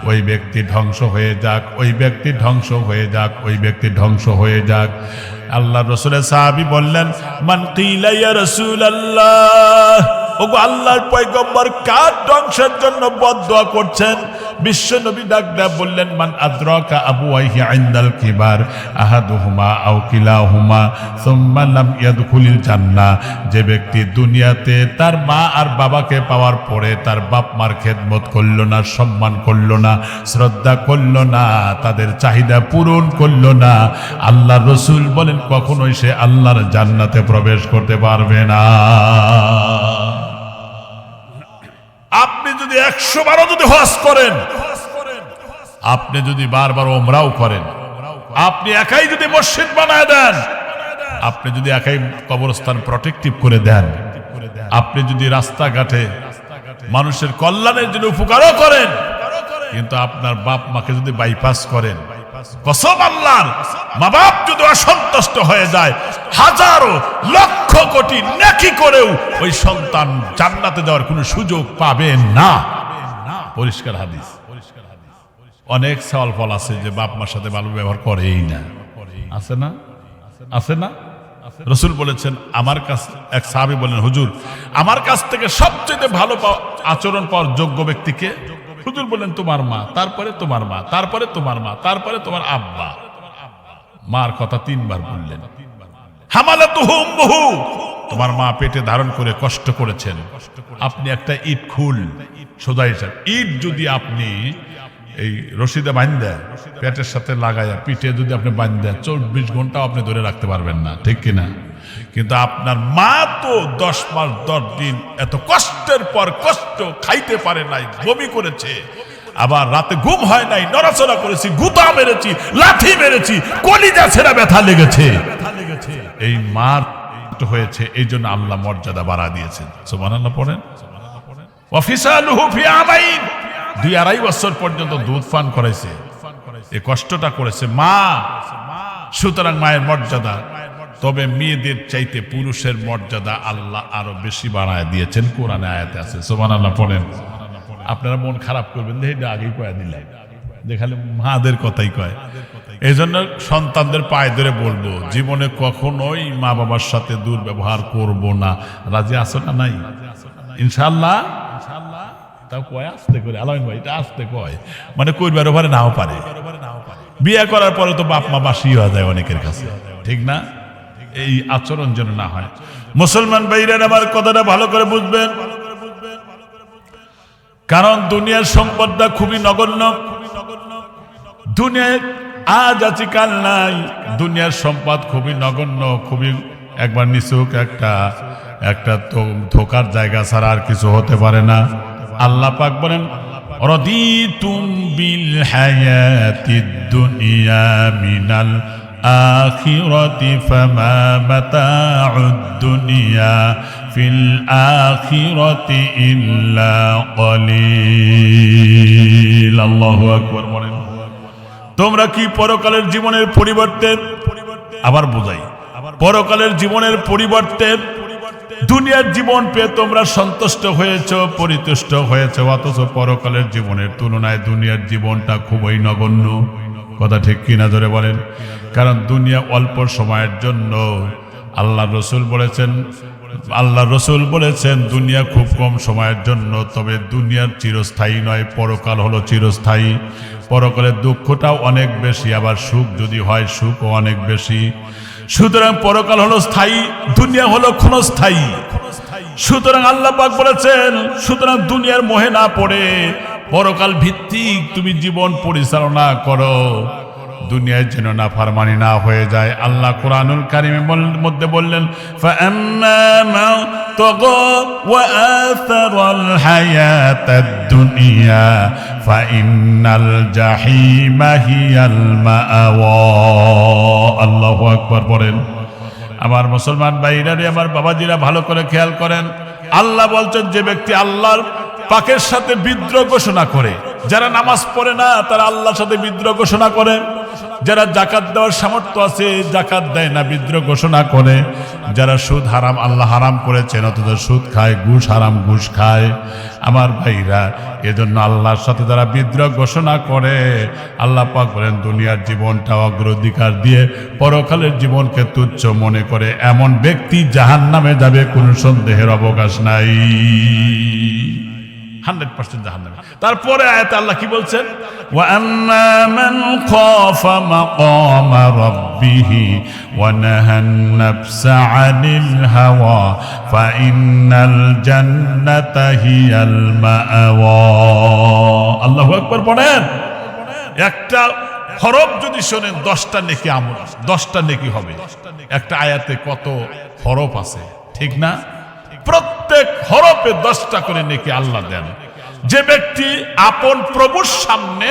ওই ব্যক্তি ধ্বংস হয়ে যাক, ওই ব্যক্তি ধ্বংস হয়ে যাক, ওই ব্যক্তি ধ্বংস হয়ে যাক। আল্লাহ রাসূলের সাহাবী বললেন, মান কিলা ইয়া রাসূলুল্লাহ, ওগো আল্লাহর পয়গম্বর, কার ধ্বংসের জন্য বদদোয়া করছেন? বিশ্ব নবী ডাক দেয়া বললেন, মান আদরাকা আবুয়াইহি ইনদাল কিবার আহাদুহুমা আও কিলাহুমা সুম্মা লাম ইয়াদখুলিল জান্নাহ, যে ব্যক্তি দুনিয়াতে তার মা আর বাবাকে পাওয়ার পরে তার বাপ মার খেদমত করলো না, সম্মান করলো না, শ্রদ্ধা করলো না, তাদের চাহিদা পূরণ করলো না, আল্লাহর রাসূল বলেন কখনোই সে আল্লাহর জান্নাতে প্রবেশ করতে পারবে না। আপনি যদি 100 যদি হজ করেন, আপনি যদি বারবার ওমরাও করেন, আপনি একাই যদি মসজিদ বানায় দেন, আপনি যদি একাই কবরস্থান প্রটেক্টিভ করে দেন, আপনি যদি রাস্তাঘাটে মানুষের কল্যাণের জন্য উপকারও করেন, কিন্তু আপনার বাপ মাকে যদি বাইপাস করেন, কসম আল্লাহর, মা বাপ যদি অসন্তুষ্ট হয়ে যায়, হাজারো লক্ষ কোটি নেকি করেও ওই সন্তান জান্নাতে যাওয়ার কোনো সুযোগ পাবে না। পরিষ্কার হাদিস। অনেক সওয়াল ফল আছে যে বাপ মার সাথে ভালো ব্যবহার করেই না, আছে না? আছে না? রাসূল বলেছেন, আমার কাছে এক সাহাবী বলেন, হুজুর, আমার কাছ থেকে সবচেয়ে ভালো আচরণ পাওয়ার যোগ্য ব্যক্তিকে? হুজুর বললেন, তোমার মা, তারপরে তোমার মা, তারপরে তোমার মা, তারপরে তোমার আব্বা। মার কথা 3 বার বললেন। হামালাতুহু উম্মুহু, তোমার মা পেটে ধারণ করে কষ্ট করেছেন। আপনি একটা ইট খুল, সোজা হিসাব ইট যদি আপনি এই রশিদে বাঁধা পেটের সাথে লাগাইয়া পিঠে যদি আপনি বাঁধা 24 ঘন্টাও আপনি ধরে রাখতে পারবেন না, ঠিক কিনা? কিন্তু আপনার মা তো 10 মাস 10 দিন এত কষ্টের পর কষ্ট খাইতে পারে নাই, বমি করেছে, আবার রাতে ঘুম হয় নাই, নড়াচড়া করেছি, গুতা মেরেছি, লাথি মেরেছি, কলিজা ছেঁড়া ব্যথা লেগেছে। এই মার হয়েছে, এই জন্য আল্লাহ মর্যাদা বাড়া দিয়েছেন। সুবহানাল্লাহ পড়েন। ওয়াফিসালুহু ফি আমাইন, 2-2.5 বছর পর্যন্ত দুধ পান করাইছে, এই কষ্টটা করেছে মা। সুতরাং মায়ের মর্যাদা, তবে মেয়েদের চাইতে পুরুষের মর্যাদা আল্লাহ আরো বেশি বাড়ায় দিয়েছেন, কোরআনে আয়াতে আছে। সুবহানাল্লাহ পড়েন। আপনারা মন খারাপ করবেন, এটা আগেই কয়ে দিলাম, দেখালে মাদের কথাই কয়। এই জন্য সন্তানদের পায়ে ধরে বলবো, জীবনে কখনোই মা বাবার সাথে দুর্ব্যবহার করব না। রাজি আছো না? নাই? ইনশাআল্লাহ। তাও কয় আসতে করে, আলামিন ভাই এটা আসতে কয়, মানে কইবার ওভারে নাও পারে। বিয়ে করার পরে তো বাপ মা বাসি হয়ে যায় অনেকের কাছে, ঠিক না? এই আচরণ যেন না হয়। মুসলমান ভাইরা আমার কথাটা ভালো করে বুঝবেন, কারণ দুনিয়ার সম্পদটা খুবই নগণ্য। দুনিয়ায় আজ আছি কাল নাই, দুনিয়ার সম্পদ খুবই নগণ্য, খুবই একবার নিছুক একটা তো ধোকার জায়গা ছাড়া আর কিছু হতে পারে না। আল্লাহ পাক বলেন, রাদিতুম বিল হায়াতিদ দুনিয়া মিনাল আখিরাতি ফামা মাতাউদ দুনিয়া ফিল আখিরাতি ইল্লা কলিল। আল্লাহু আকবার বলেন। তোমরা কি পরকালের জীবনের পরিবর্তে, আবার বোঝাই, পরকালের জীবনের পরিবর্তে দুনিয়ার জীবন পেয়ে তোমরা সন্তুষ্ট হয়েছ, পরিতুষ্ট হয়েছ, অথচ পরকালের জীবনের তুলনায় দুনিয়ার জীবনটা খুবই নগণ্য। কথা ঠিক কিনা জোরে বলেন? কারণ দুনিয়া অল্প সময়ের জন্য। আল্লাহ রসুল বলেছেন দুনিয়া খুব কম সময়ের জন্য, তবে দুনিয়ার চিরস্থায়ী নয়, পরকাল হলো চিরস্থায়ী। পরকালের দুঃখটাও অনেক বেশি, আবার সুখ যদি হয় সুখও অনেক বেশি। সুতরাং পরকাল হলো স্থায়ী, দুনিয়া হলো ক্ষণস্থায়ী। সুতরাং আল্লাহ পাক বলেছেন, সুতরাং দুনিয়ার মোহে না পড়ে পরকাল ভিত্তিক তুমি জীবন পরিচালনা করো, দুনিয়ায় যেন না ফারমানি না হয়ে যায়। আল্লাহ কুরআনুল কারীমের মধ্যে বললেন, ফাআম্মা মান তাগা ওয়া আসারাল হায়াতাদ দুনিয়া ফাইন্নাল জাহিমা হিয়াল মাআওয়া। আল্লাহু আকবার বলেন। আমার মুসলমান ভাইরা, আমার বাবাজিরা ভালো করে খেয়াল করেন। আল্লাহ বলছেন, যে ব্যক্তি আল্লাহর পাকের সাথে বিদ্রোহ ঘোষণা করে, যারা নামাজ পড়ে না তারা আল্লাহর সাথে বিদ্রোহ ঘোষণা করে, যারা জাকাত দেওয়ার সামর্থ্য আছে জাকাত দেয় না, বিদ্রোহ ঘোষণা করে, যারা সুদ হারাম আল্লাহ হারাম করেছেন অথচ সুদ খায়, ঘুষ হারাম ঘুষ খায়। আমার ভাইরা, এজন্য আল্লাহর সাথে যারা বিদ্রোহ ঘোষণা করে, আল্লাহ পাক বলেন দুনিয়ার জীবনটা অগ্রাধিকার দিয়ে পরকালের জীবনকে তুচ্ছ মনে করে এমন ব্যক্তি জাহান্নামে যাবে, কোনো সন্দেহের অবকাশ নাই। 100% জাহান্নামে। তারপরে আয়াতে আল্লাহ কি বলছেন? ওয়া আম্মা মান খাফা মাকামা রাব্বিহি ওয়া নাহান নাফসা আনিল হাওয়া ফাইন্নাল জান্নাতা হিয়াল মাআওয়া। আল্লাহু আকবার পড়েন। একটা হরফ যদি শোনেন 10টা নেকি আমল, 10টা নেকি হবে। একটা আয়াতে কত হরফ আছে, ঠিক না? প্রত্যেক হরফে 10টা করে নেকি আল্লাহ দেন। যে ব্যক্তি আপন প্রভুর সামনে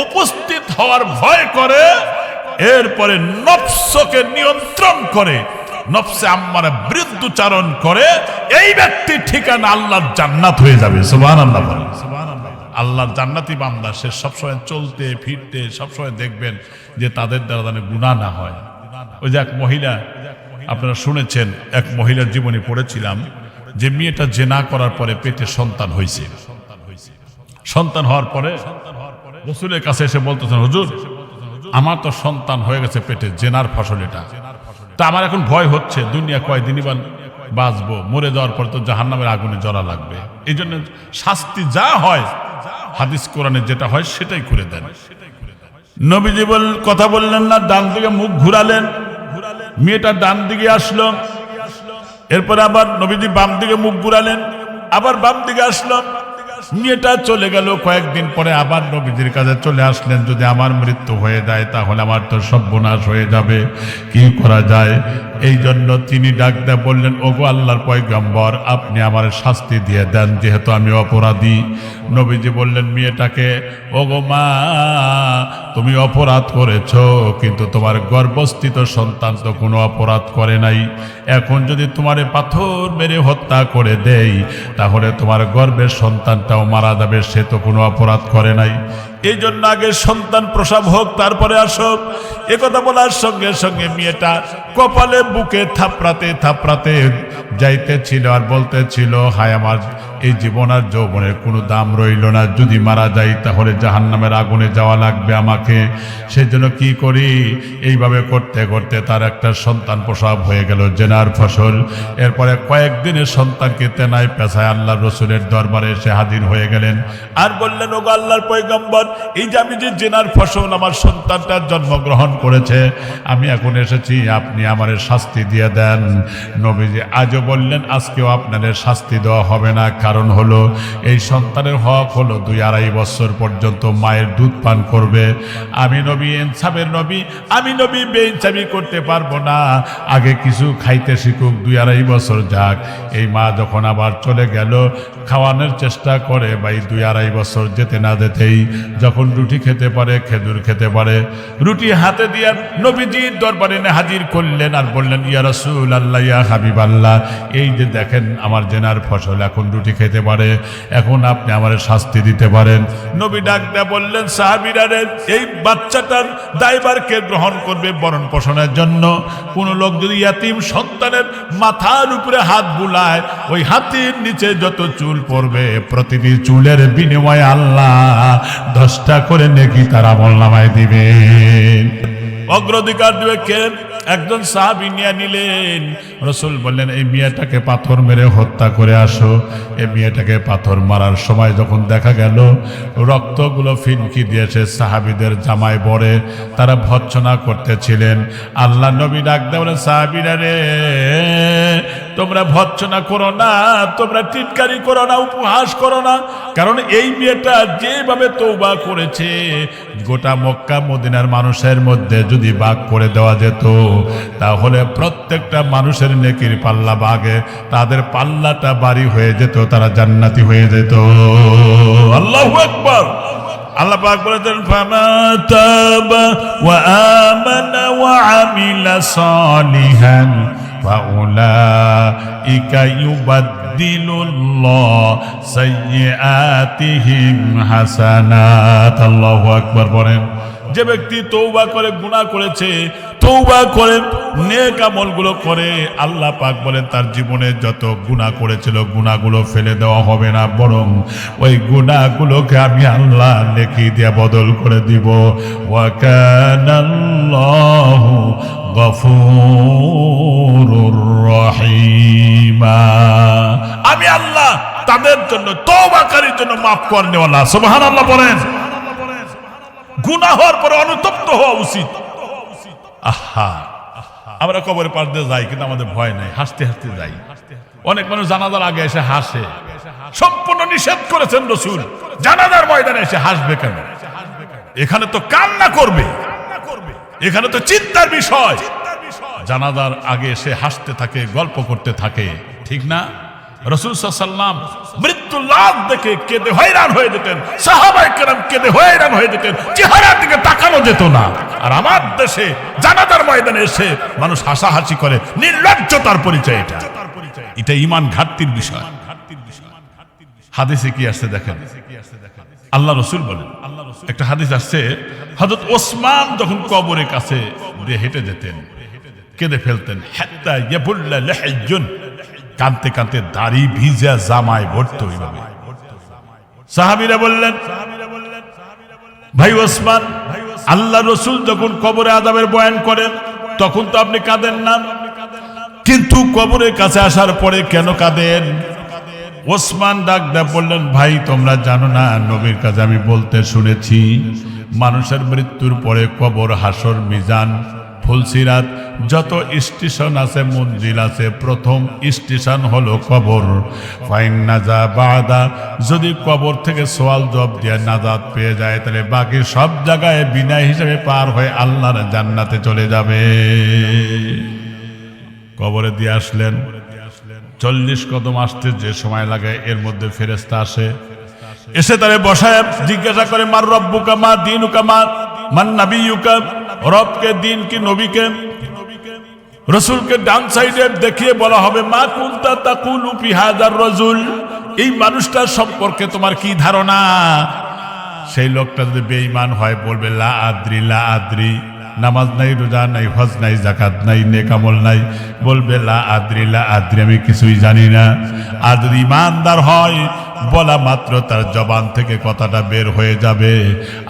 উপস্থিত হওয়ার ভয় করে, এরপরে নফসকে নিয়ন্ত্রণ করে, নফসে আম্মারা বিরুদ্ধচারণ করে, এই ব্যক্তির ঠিকানা আল্লাহর জান্নাত হয়ে যাবে। সুবহানাল্লাহ বলেন। আল্লাহর জান্নাতি বান্দা, সে সবসময় চলতে ফিরতে সবসময় দেখবেন যে তাদের দ্বারা যেন গুনাহ না হয়। ওই যে এক মহিলা, আপনারা শুনেছেন, এক মহিলার জীবনী পড়েছিলাম যে মেয়েটা জেনা করার পরে পেটে সন্তান হয়েছে। সন্তান হওয়ার পরে রাসূলের কাছে এসে বলতেছেন, হুজুর আমার তো সন্তান হয়ে গেছে পেটে, জেনার ফসল এটা, তা আমার এখন ভয় হচ্ছে, দুনিয়া কয়দিনই বা বাঁচবো, মরে যাওয়ার পর তো জাহান্নামের আগুনে জ্বলা লাগবে। এই জন্য শাস্তি যা হয় হাদিস কোরআনে যেটা হয় সেটাই করে দেন। নবীজি কথা বললেন না, ডান দিকে মুখ ঘুরালেন, মেয়েটা ডান দিকে আসলো। এরপরে আবার নবীজি বাম দিকে মুখ ঘুরালেন, আবার বাম দিকে আসলো। মেয়েটা চলে গেল। কয়েকদিন পরে আবার নবীজির কাছে চলে আসলেন, যদি আমার মৃত্যু হয়ে যায় তাহলে আমার তো সর্বনাশ হয়ে যাবে, কি করা যায়? এই জন্য তিনি ডাক দিয়ে বললেন, ওগো আল্লাহর পয়গম্বর, আপনি আমার শাস্তি দিয়ে দেন, যেহেতু আমি অপরাধী। নবীজি বললেন মেয়েটাকে, ওগো মা, তুমি অপরাধ করেছো, কিন্তু তোমার গর্ভস্থিত সন্তান তো কোনো অপরাধ করে নাই। এখন যদি তোমার পাথর মেরে হত্যা করে দেই তাহলে তোমার গর্ভের সন্তানটাও মারা যাবে, সে তো কোনো অপরাধ করে নাই। এই জন্য আগে সন্তান প্রসব হোক, তারপরে আসুক। একথা বলার সঙ্গে সঙ্গে মেয়েটা কপালে বুকে থাপড়াতে থাপড়াতে যাইতেছিল আর বলতেছিল, হায় আমার এই জীবন আর যৌবনের কোনো দাম রইল না, যদি মারা যাই তাহলে জাহান্নামের আগুনে যাওয়া লাগবে আমাকে। সেই জন্য কি করি? এইভাবে করতে করতে তার একটা সন্তান প্রসব হয়ে গেল, জেনার ফসল। এরপরে কয়েকদিনের সন্তানকে তেনায় পেছায় আল্লাহ রসুলের দরবারে এসে হাজির হয়ে গেলেন আর বললেন, ওগো আল্লাহর পয়গম্বর, এই যে আমি যে জেনার ফসল, আমার সন্তানটার জন্মগ্রহণ করেছে, আমি এখন এসেছি, আপনি আমার শাস্তি দিয়ে দেন। নবীজি আজও বললেন আজকেও আপনাদের শাস্তি দেওয়া হবে না, কারণ হলো এই সন্তানের হক হলো 2-2.5 বছর পর্যন্ত মায়ের দুধ পান করবে। আমি নবী ইনসাফের নবী, আমি নবী বেইনসাফি করতে পারবো না। আগে কিছু খাইতে শিখুক, 2-2.5 বছর যাক। এই মা যখন আবার চলে গেল, খাওয়ানোর চেষ্টা করে ভাই 2-2.5 বছর যেতে না যেতেই যখন রুটি খেতে পারে, খেজুর খেতে পারে, রুটি হাতে দিয়ে নবীজির দরবারে হাজির করলেন আর বললেন, ইয়া রাসূলুল্লাহ, ইয়া হাবিবাল্লাহ, এই যে দেখেন আমার জেনার ফসল এখন রুটি খেতে পারে, এখন আপনি আমার শাস্তি দিতে পারেন। নবী ডাক দেয়া বললেন, সাহাবীরা রে, এই বাচ্চাটার দায়ভারকে গ্রহণ করবে ভরণ পোষণের জন্য। কোন লোক যদি ইয়াতিম সন্তানের মাথার উপরে হাত বুলায়, ওই হাতের নিচে যত চুল পড়বে প্রতিটি চুলের বিনিময়ে আল্লাহ 10টা করে নেকি তার আমলনামায় দিবে। অগ্রাধিকার দিবে কে? একজন সাহাবী নিয়ে নিলেন। রাসূল বললেন, এই মেয়েটাকে পাথর মেরে হত্যা করে আসো। এই মেয়েটাকে পাথর মারার সময় যখন দেখা গেল রক্তগুলো ফিনকি দিয়েছে সাহাবীদের জামায় বরে, তারা ভৎসনা করতেছিলেন। আল্লাহ নবী ডাক দেন, বলেন, সাহাবীরা রে, তোমরা ভৎসনা করো না, তোমরা টিটকারি করো না, উপহাস করো না, কারণ এই মেয়েটা যেভাবে তওবা করেছে গোটা মক্কা মদিনার মানুষের মধ্যে যদি ভাগ করে দেওয়া যেত তাহলে প্রত্যেকটা মানুষের নেকির পাল্লা ভাগে তাদের পাল্লাটা ভারী হয়ে যেত, তারা জান্নাতি হয়ে যেত। আল্লাহু আকবার। আল্লাহ পাক বলেছেন, ফামা তাবা ওয়া আমানা ওয়া আমিলা সালিহান ফাউলাইকা ইউবাদদিলুল্লাহু সাইয়্যাতিহিম হাসানাত। আল্লাহু আকবার বলেন। যে ব্যক্তি তওবা করে গুনাহ করেছে, তওবা করে নেক আমলগুলো করে, আল্লাহ পাক বলেন তার জীবনে যত গুনাহ করেছিল গুনাহগুলো ফেলে দেওয়া হবে না, বরং ওই গুনাহগুলোকে আমি আল্লাহ নেকি দিয়ে বদল করে দিব। ওয়া কানাল্লাহু গফুরুর রহিমা। আমি আল্লাহ তাদের জন্য, তওবাকারীর জন্য মাফ করে নেওয়ালা। সুবহানাল্লাহ বলেন। গুনাহ হওয়ার পরে অনুতপ্ত হওয়া উচিত। আহা, আমরা কবরের পাশ দিয়ে যাই কিন্তু আমাদের ভয় নাই, হাসতে হাসতে যাই। অনেক মানুষ জানাজার আগে এসে হাসে, সম্পূর্ণ নিষেধ করেছেন রাসূল। জানাজার ময়দানে এসে হাসবে কেন? এখানে তো কান্না করবে, এখানে তো চিন্তার বিষয়। জানাজার আগে এসে হাসতে থাকে, গল্প করতে থাকে, ঠিক না? রাসূল সাল্লাল্লাহু আলাইহি ওয়াসাল্লাম মৃত্যু লাশ দেখে কেঁদে হয়রান হয়ে যেতেন, সাহাবায়ে কেরাম কেঁদে হয়রান হয়ে যেতেন, চেহারার দিকে তাকানো যেত না। আর আমার দেশে জানাজার ময়দানে এসে মানুষ হাসাহাসি করে, নির্লজ্জতার পরিচয় এটা। এটা ঈমান ঘাটতির বিষয়। হাদিসে কি আসছে দেখেন, আল্লাহ রাসূল বলেন, একটা হাদিস আসছে, হযরত ওসমান যখন কবরের কাছে দিয়ে হেঁটে যেতেন, কেঁদে ফেলতেন, হাত্তা ইয়াবুল্লা লাহজুন, কাঁদতে কাঁদতে দাড়ি ভিজা জামায় ভরত। এইভাবে সাহাবীরা বললেন, ভাই ওসমান, আল্লাহ রাসূল যখন কবরে আযাবের বয়ান করেন তখন তো আপনি কাঁদেন না, কিন্তু কবরের কাছে আসার পরে কেন কাঁদেন? ওসমান ডাক দেয়া বললেন, ভাই তোমরা জানো না, নবীর কাছে আমি বলতে শুনেছি মানুষের মৃত্যুর পরে কবর, হাসর, মিজান, ফুলসিরাত, যত স্টেশন আছে, মঞ্জিল আছে, প্রথম স্টেশন হলো কবর। ফাইন নাজা বাদা, যদি কবর থেকে সওয়াল জবাব দিয়ে নাজাত পেয়ে যায় তাহলে বাকি সব জায়গায় বিনয় হিসেবে পার হয়ে আল্লাহর জান্নাতে চলে যাবে। কবরে দিয়ে আসলেন, 40 কদম আসতে যে সময় লাগে এর মধ্যে ফেরেশতা আসে, এসে তারে বসায় জিজ্ঞাসা করে, মার রব্বুকা, মা দীনুকা, মান নাবিয়ুকা, রবকে, দিন কি, নবীকে? রাসূলকে ডান সাইডে দেখিয়ে বলা হবে, মা কুনতা তাকুলু ফি হাযার রাজুল, এই মানুষটার সম্পর্কে তোমার কি ধারণা? সেই লোকটা যদি বেঈমান হয় বলবে, লা আদ্রি, লা আদ্রি। নামাজ নাই, রোজা নাই, হজ নাই, যাকাত নাই, নেক আমল নাই, বলবে লা আদ্রি, লা আদ্রি, আমি কিছুই জানি না। আর যদি ঈমানদার হয়, বলা মাত্র তার জবান থেকে কথাটা বের হয়ে যাবে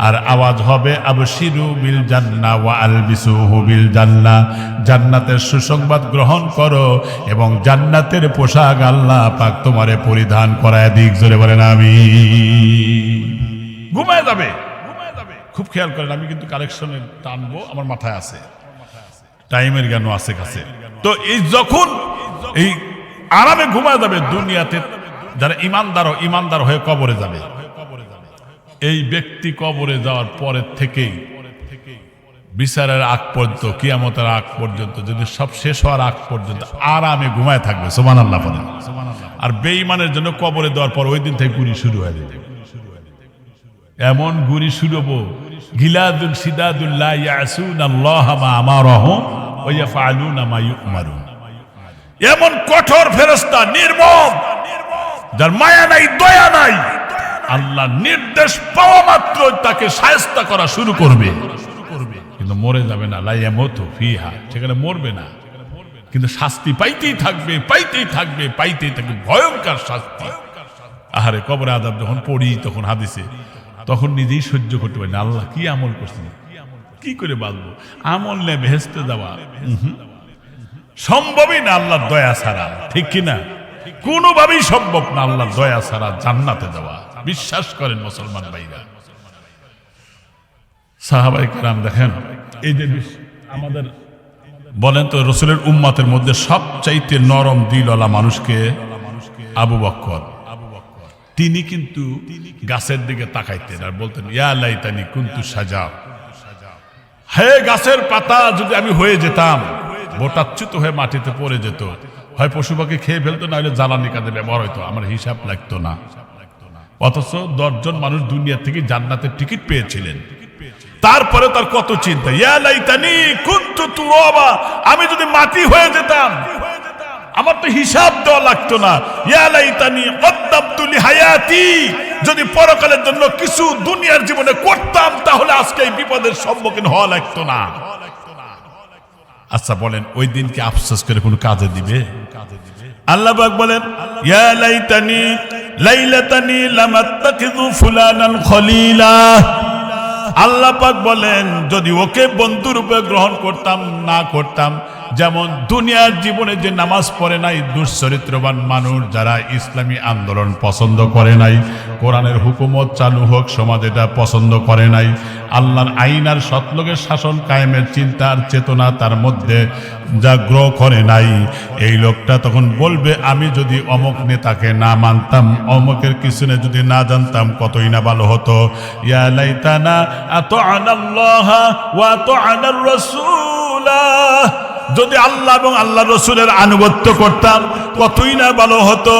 আর আওয়াজ হবে, আবশিরু বিল জান্নাহ ওয়া আলবিসুহু বিল জান্নাহ, জান্নাতের সুসংবাদ গ্রহণ করো এবং জান্নাতের পোশাক আল্লাহ পাক তোমারে পরিধান করায় দিক। জোরে বলেন আমিন। ঘুমায় যাবে। খুব খেয়াল করেন, আমি কিন্তু কালেকশনে টানবো, আমার মাথায় আছে, টাইমের জ্ঞানও আছে কাছে। তো এই যখন এই আরামে ঘুমায় যাবে দুনিয়াতে, যারা ইমানদার হয়ে কবরে যাবে, এই ব্যক্তি কবরে যাওয়ার পরের থেকেই বিচারের আগ পর্যন্ত, কিয়ামতের আগ পর্যন্ত, যদি সব শেষ হওয়ার আগ পর্যন্ত আরামে ঘুমায় থাকবে। সুবহানাল্লাহ বলেন। আর বেঈমানের জন্য কবরে দেওয়ার পর ওই দিন থেকে গুলি শুরু হয়ে যাবে। এমন গুলি শুরু হবো, গিলাদুল সিদাদুল লা ইয়াসুনাল্লাহ মা আমারহুম ওয়া ইয়াফআলুনা মা ইউমারুন। এমন কঠোর ফেরেশতা, নির্মম, যার মায়া নাই, দয়া নাই, আল্লাহ নির্দেশ পাওয়া মাত্র তাকে শায়েস্তা করা শুরু করবে, কিন্তু মরে যাবে না। লা ইয়ামুতু ফিহা, সেখানে মরবে না, কিন্তু শাস্তি পাইতেই থাকবে, পাইতেই থাকবে, পাইতেই থাকবে, ভয়ঙ্কর শাস্তি। আহারে কবরে আযাব যখন পড়ি তখন হাদিসে, তখন নিজেই সহ্য করতে পারি না। আল্লাহ কি আমল করছেন, কি করে বাঁচবো? আমল নিয়ে বেহেশতে যাওয়া সম্ভবই না আল্লাহর দয়া ছাড়া, ঠিক কিনা? কোনোভাবেই সম্ভব না আল্লাহর দয়া ছাড়া জান্নাতে যাওয়া। বিশ্বাস করেন মুসলমান ভাইরা। সাহাবায়ে কেরাম দেখেন, এই যে আমাদের বলেন তো, রাসূলের উম্মতের মধ্যে সবচাইতে নরম দিলওয়ালা মানুষকে আবু বকর। তিনি কিন্তু গাছের দিকে তাকাইতেন আর বলতেন, ইয়া লাইতানি কুনতু সাজা, হে গাছের পাতা যদি আমি হয়ে যেতাম, বোটাচ্যুত হয়ে মাটিতে পড়ে যেত, হয় পশু পাখি খেয়ে ফেলতো, না হলে জ্বালানি কাজে ব্যবহার হইতো, আমার হিসাব লাগতো না। অথচ 10 জন মানুষ দুনিয়া থেকে জান্নাতের টিকিট পেয়েছিলেন। তারপরে তার কত চিন্তা, ইয়া লাইতানি কুনতু তুরাবা, আমি যদি মাটি হয়ে যেতাম, আমার তো হিসাব দেওয়া লাগতো না। ইয়া লাইতানি কদ্দামতু লিহায়াতি, যদি পরকালের জন্য কিছু দুনিয়ার জীবনে করতাম, তাহলে আজকে এই বিপদের সম্মুখীন হওয়া লাগতো না। আচ্ছা বলেন, ওই দিনকে আফসোস করে কোনো কাজে দিবে? আল্লাহ পাক বলেন, ইয়া লাইতানি লাইলাতানি লামাত্তাকিযু ফুলানান খলিলা। আল্লাহ পাক বলেন, যদি ওকে বন্ধু রূপে গ্রহণ করতাম, না করতাম, যেমন দুনিয়ার জীবনে যে নামাজ পড়ে নাই, দুশ্চরিত্রবান মানুষ যারা ইসলামী আন্দোলন পছন্দ করে নাই, কোরআনের হুকুমত চালু হোক সমাজ এটা পছন্দ করে নাই, আল্লাহর আইন আর সৎলোকের শাসন কায়েমের চিন্তা আর চেতনা তার মধ্যে জাগ্রহ করে নাই, এই লোকটা তখন বলবে, আমি যদি অমুক নেতাকে না মানতাম, অমুকের পিছনে যদি না জানতাম, কতই না ভালো হতো। ইয়া লাইতানা আতা'নাল্লাহ ওয়া আতা'নার রাসূলা, যদি আল্লাহ এবং আল্লাহ রসুলের আনুগত্য করতাম, কতই না ভালো হতো।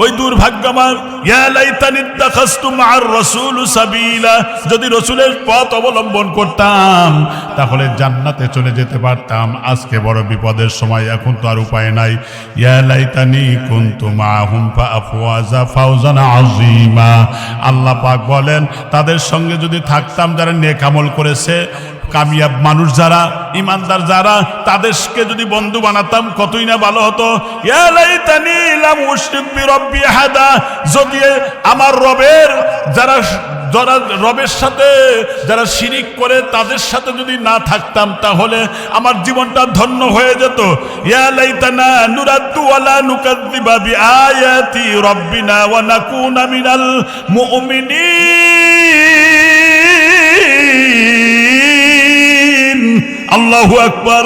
ওই দুর্ভাগ্য আমার, ইয়া লাইতানি ইত্তাখাযতু মা'আর রাসূল সাবিলা, যদি রসুলের পথ অবলম্বন করতাম তাহলে জান্নাতে চলে যেতে পারতাম। আজকে বড় বিপদের সময়, এখন তো আর উপায় নাই। ইয়া লাইতানি কুনতু মা'আহুম ফাআফওয়াজা ফাওজান আযীমা। আল্লাহ পাক বলেন, তাদের সঙ্গে যদি থাকতাম যারা নেক আমল করেছে, কামিয়াব মানুষ যারা, ইমানদার যারা, তাদেরকে যদি বন্ধু বানাতাম, কতই না ভালো হতো। ইয়া লাইতানি লাম উশরিক বিরাব্বি আহাদা, যদি আমার রবের যারা রবের সাথে যারা শিরিক করে তাদের সাথে যদি না থাকতাম, তাহলে আমার জীবনটা ধন্য হয়ে যেত। ইয়া লাইতানা নুরাদ্দু ওয়ালা নুকাযযিবা বিআয়াতি রাব্বিনা ওয়া নাকুনা মিনাল মুমিনিন। আল্লাহু আকবার।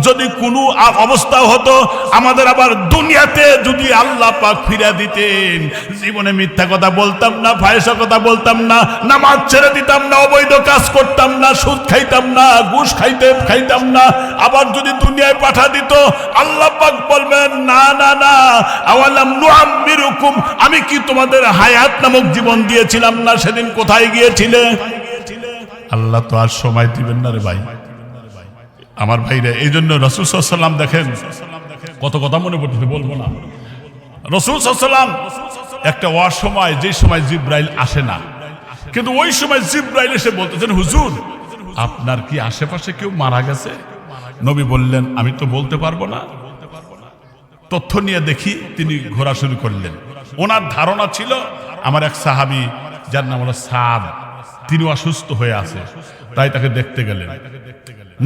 যদি কোনো অবস্থা হতো আমাদের আবার দুনিয়াতে যদি আল্লাহ পাক ফিরা দিতেন, জীবনে মিথ্যা কথা বলতাম না, ফাহিশা কথা বলতাম না, নামাজ ছেড়ে দিতাম না, অবৈধ কাজ করতাম না, সুদ খাইতাম না, ঘুষ খাইতাম না, আবার যদি দুনিয়ায় পাঠা দিত, আল্লাহ পাক বলবেন, না না না, আওয়ালাম নুআম্মিরুকুম, আমি কি তোমাদের হায়াত নামক জীবন দিয়েছিলাম না? সেদিন কোথায় গিয়েছিলে? আল্লাহ তো আর সময় দিবেন না রে ভাই, আমার ভাইরা। এই জন্য রাসূল সাল্লাল্লাহু আলাইহি ওয়াসাল্লাম দেখেন, কত কথা মনে পড়তেছে, বলবো না। রাসূল সাল্লাল্লাহু আলাইহি ওয়াসাল্লাম একটা অসময়, যে সময় জিবরাইল আসে না, কিন্তু ওই সময় জিবরাইল এসে বলতেছেন, হুজুর আপনার কি আশেপাশে কেউ মারা গেছে? নবী বললেন, আমি তো বলতে পারবো না, তথ্য নিয়ে দেখি। তিনি ঘোরা শুরু করলেন। ওনার ধারণা ছিল আমার এক সাহাবী, যার নাম হলো সাদ, তিনি অসুস্থ হয়ে আছে, তাই তাকে দেখতে গেলেন।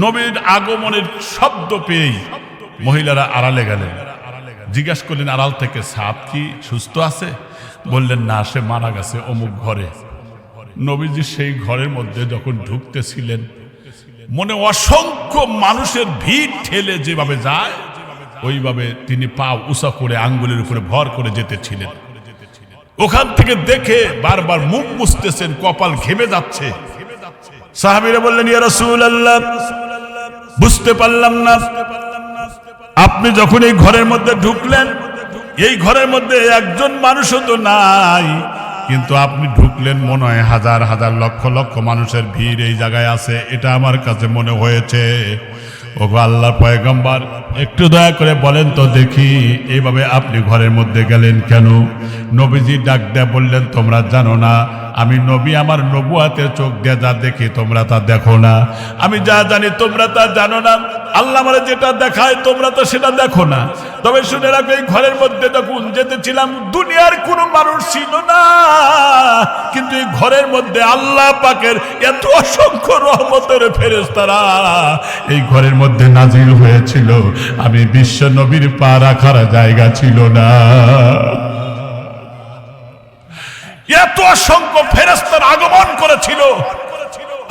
নবীর আগমনের শব্দ পেয়েই মহিলারা আড়ালে গেলেন, জিজ্ঞাসা করলেন আড়াল থেকে, সাদ কি সুস্থ আছে? বললেন, না, সে মারা গেছে অমুক ঘরে। নবীজি সেই ঘরের মধ্যে যখন ঢুকতেছিলেন, মনে অসংখ্য মানুষের ভিড় ঠেলে যেভাবে যায় ওইভাবে তিনি পা উঁচা করে আঙ্গুলের উপরে ভর করে যেতেছিলেন। ওখান থেকে দেখে বারবার মুখ মুছতেছেন, কপাল ঘেমে যাচ্ছে। সাহাবীরা বললেন, ইয়া রাসূলুল্লাহ, বুঝতে পারলাম না, আপনি যখন এই ঘরের মধ্যে ঢুকলেন, এই ঘরের মধ্যে একজন মানুষও তো নাই, কিন্তু আপনি ঢুকলেন মনে হয় হাজার হাজার লক্ষ লক্ষ মানুষের ভিড় এই জায়গায় আছে, এটা আমার কাছে মনে হয়েছে। ওগো আল্লাহর পয়গম্বর, একটু দয়া করে বলেন তো দেখি, এইভাবে আপনি ঘরের মধ্যে গেলেন কেন? নবীজি ডাক দেয়া বললেন, তোমরা জানো না আমি নবী, আমার নবুয়াতের চোখ দিয়ে যা দেখি তোমরা তা দেখো না, আমি যা জানি তোমরা তা জানো না, আল্লাহ আমারে যেটা দেখায় তোমরা তো সেটা দেখো না। তবে শুনে রাখো, এই ঘরের মধ্যে যখন যেতেছিলাম দুনিয়ার কোনো মানুষ ছিল না, কিন্তু এই ঘরের মধ্যে আল্লাহ পাকের এত অসংখ্য রহমতের ফেরেশতারা এই ঘরের মধ্যে নাজিল হয়েছিল, আমি বিশ্ব নবীর পা রাখার জায়গা ছিল না। এত অসংখ্য ফেরেশতার আগমন করেছিল,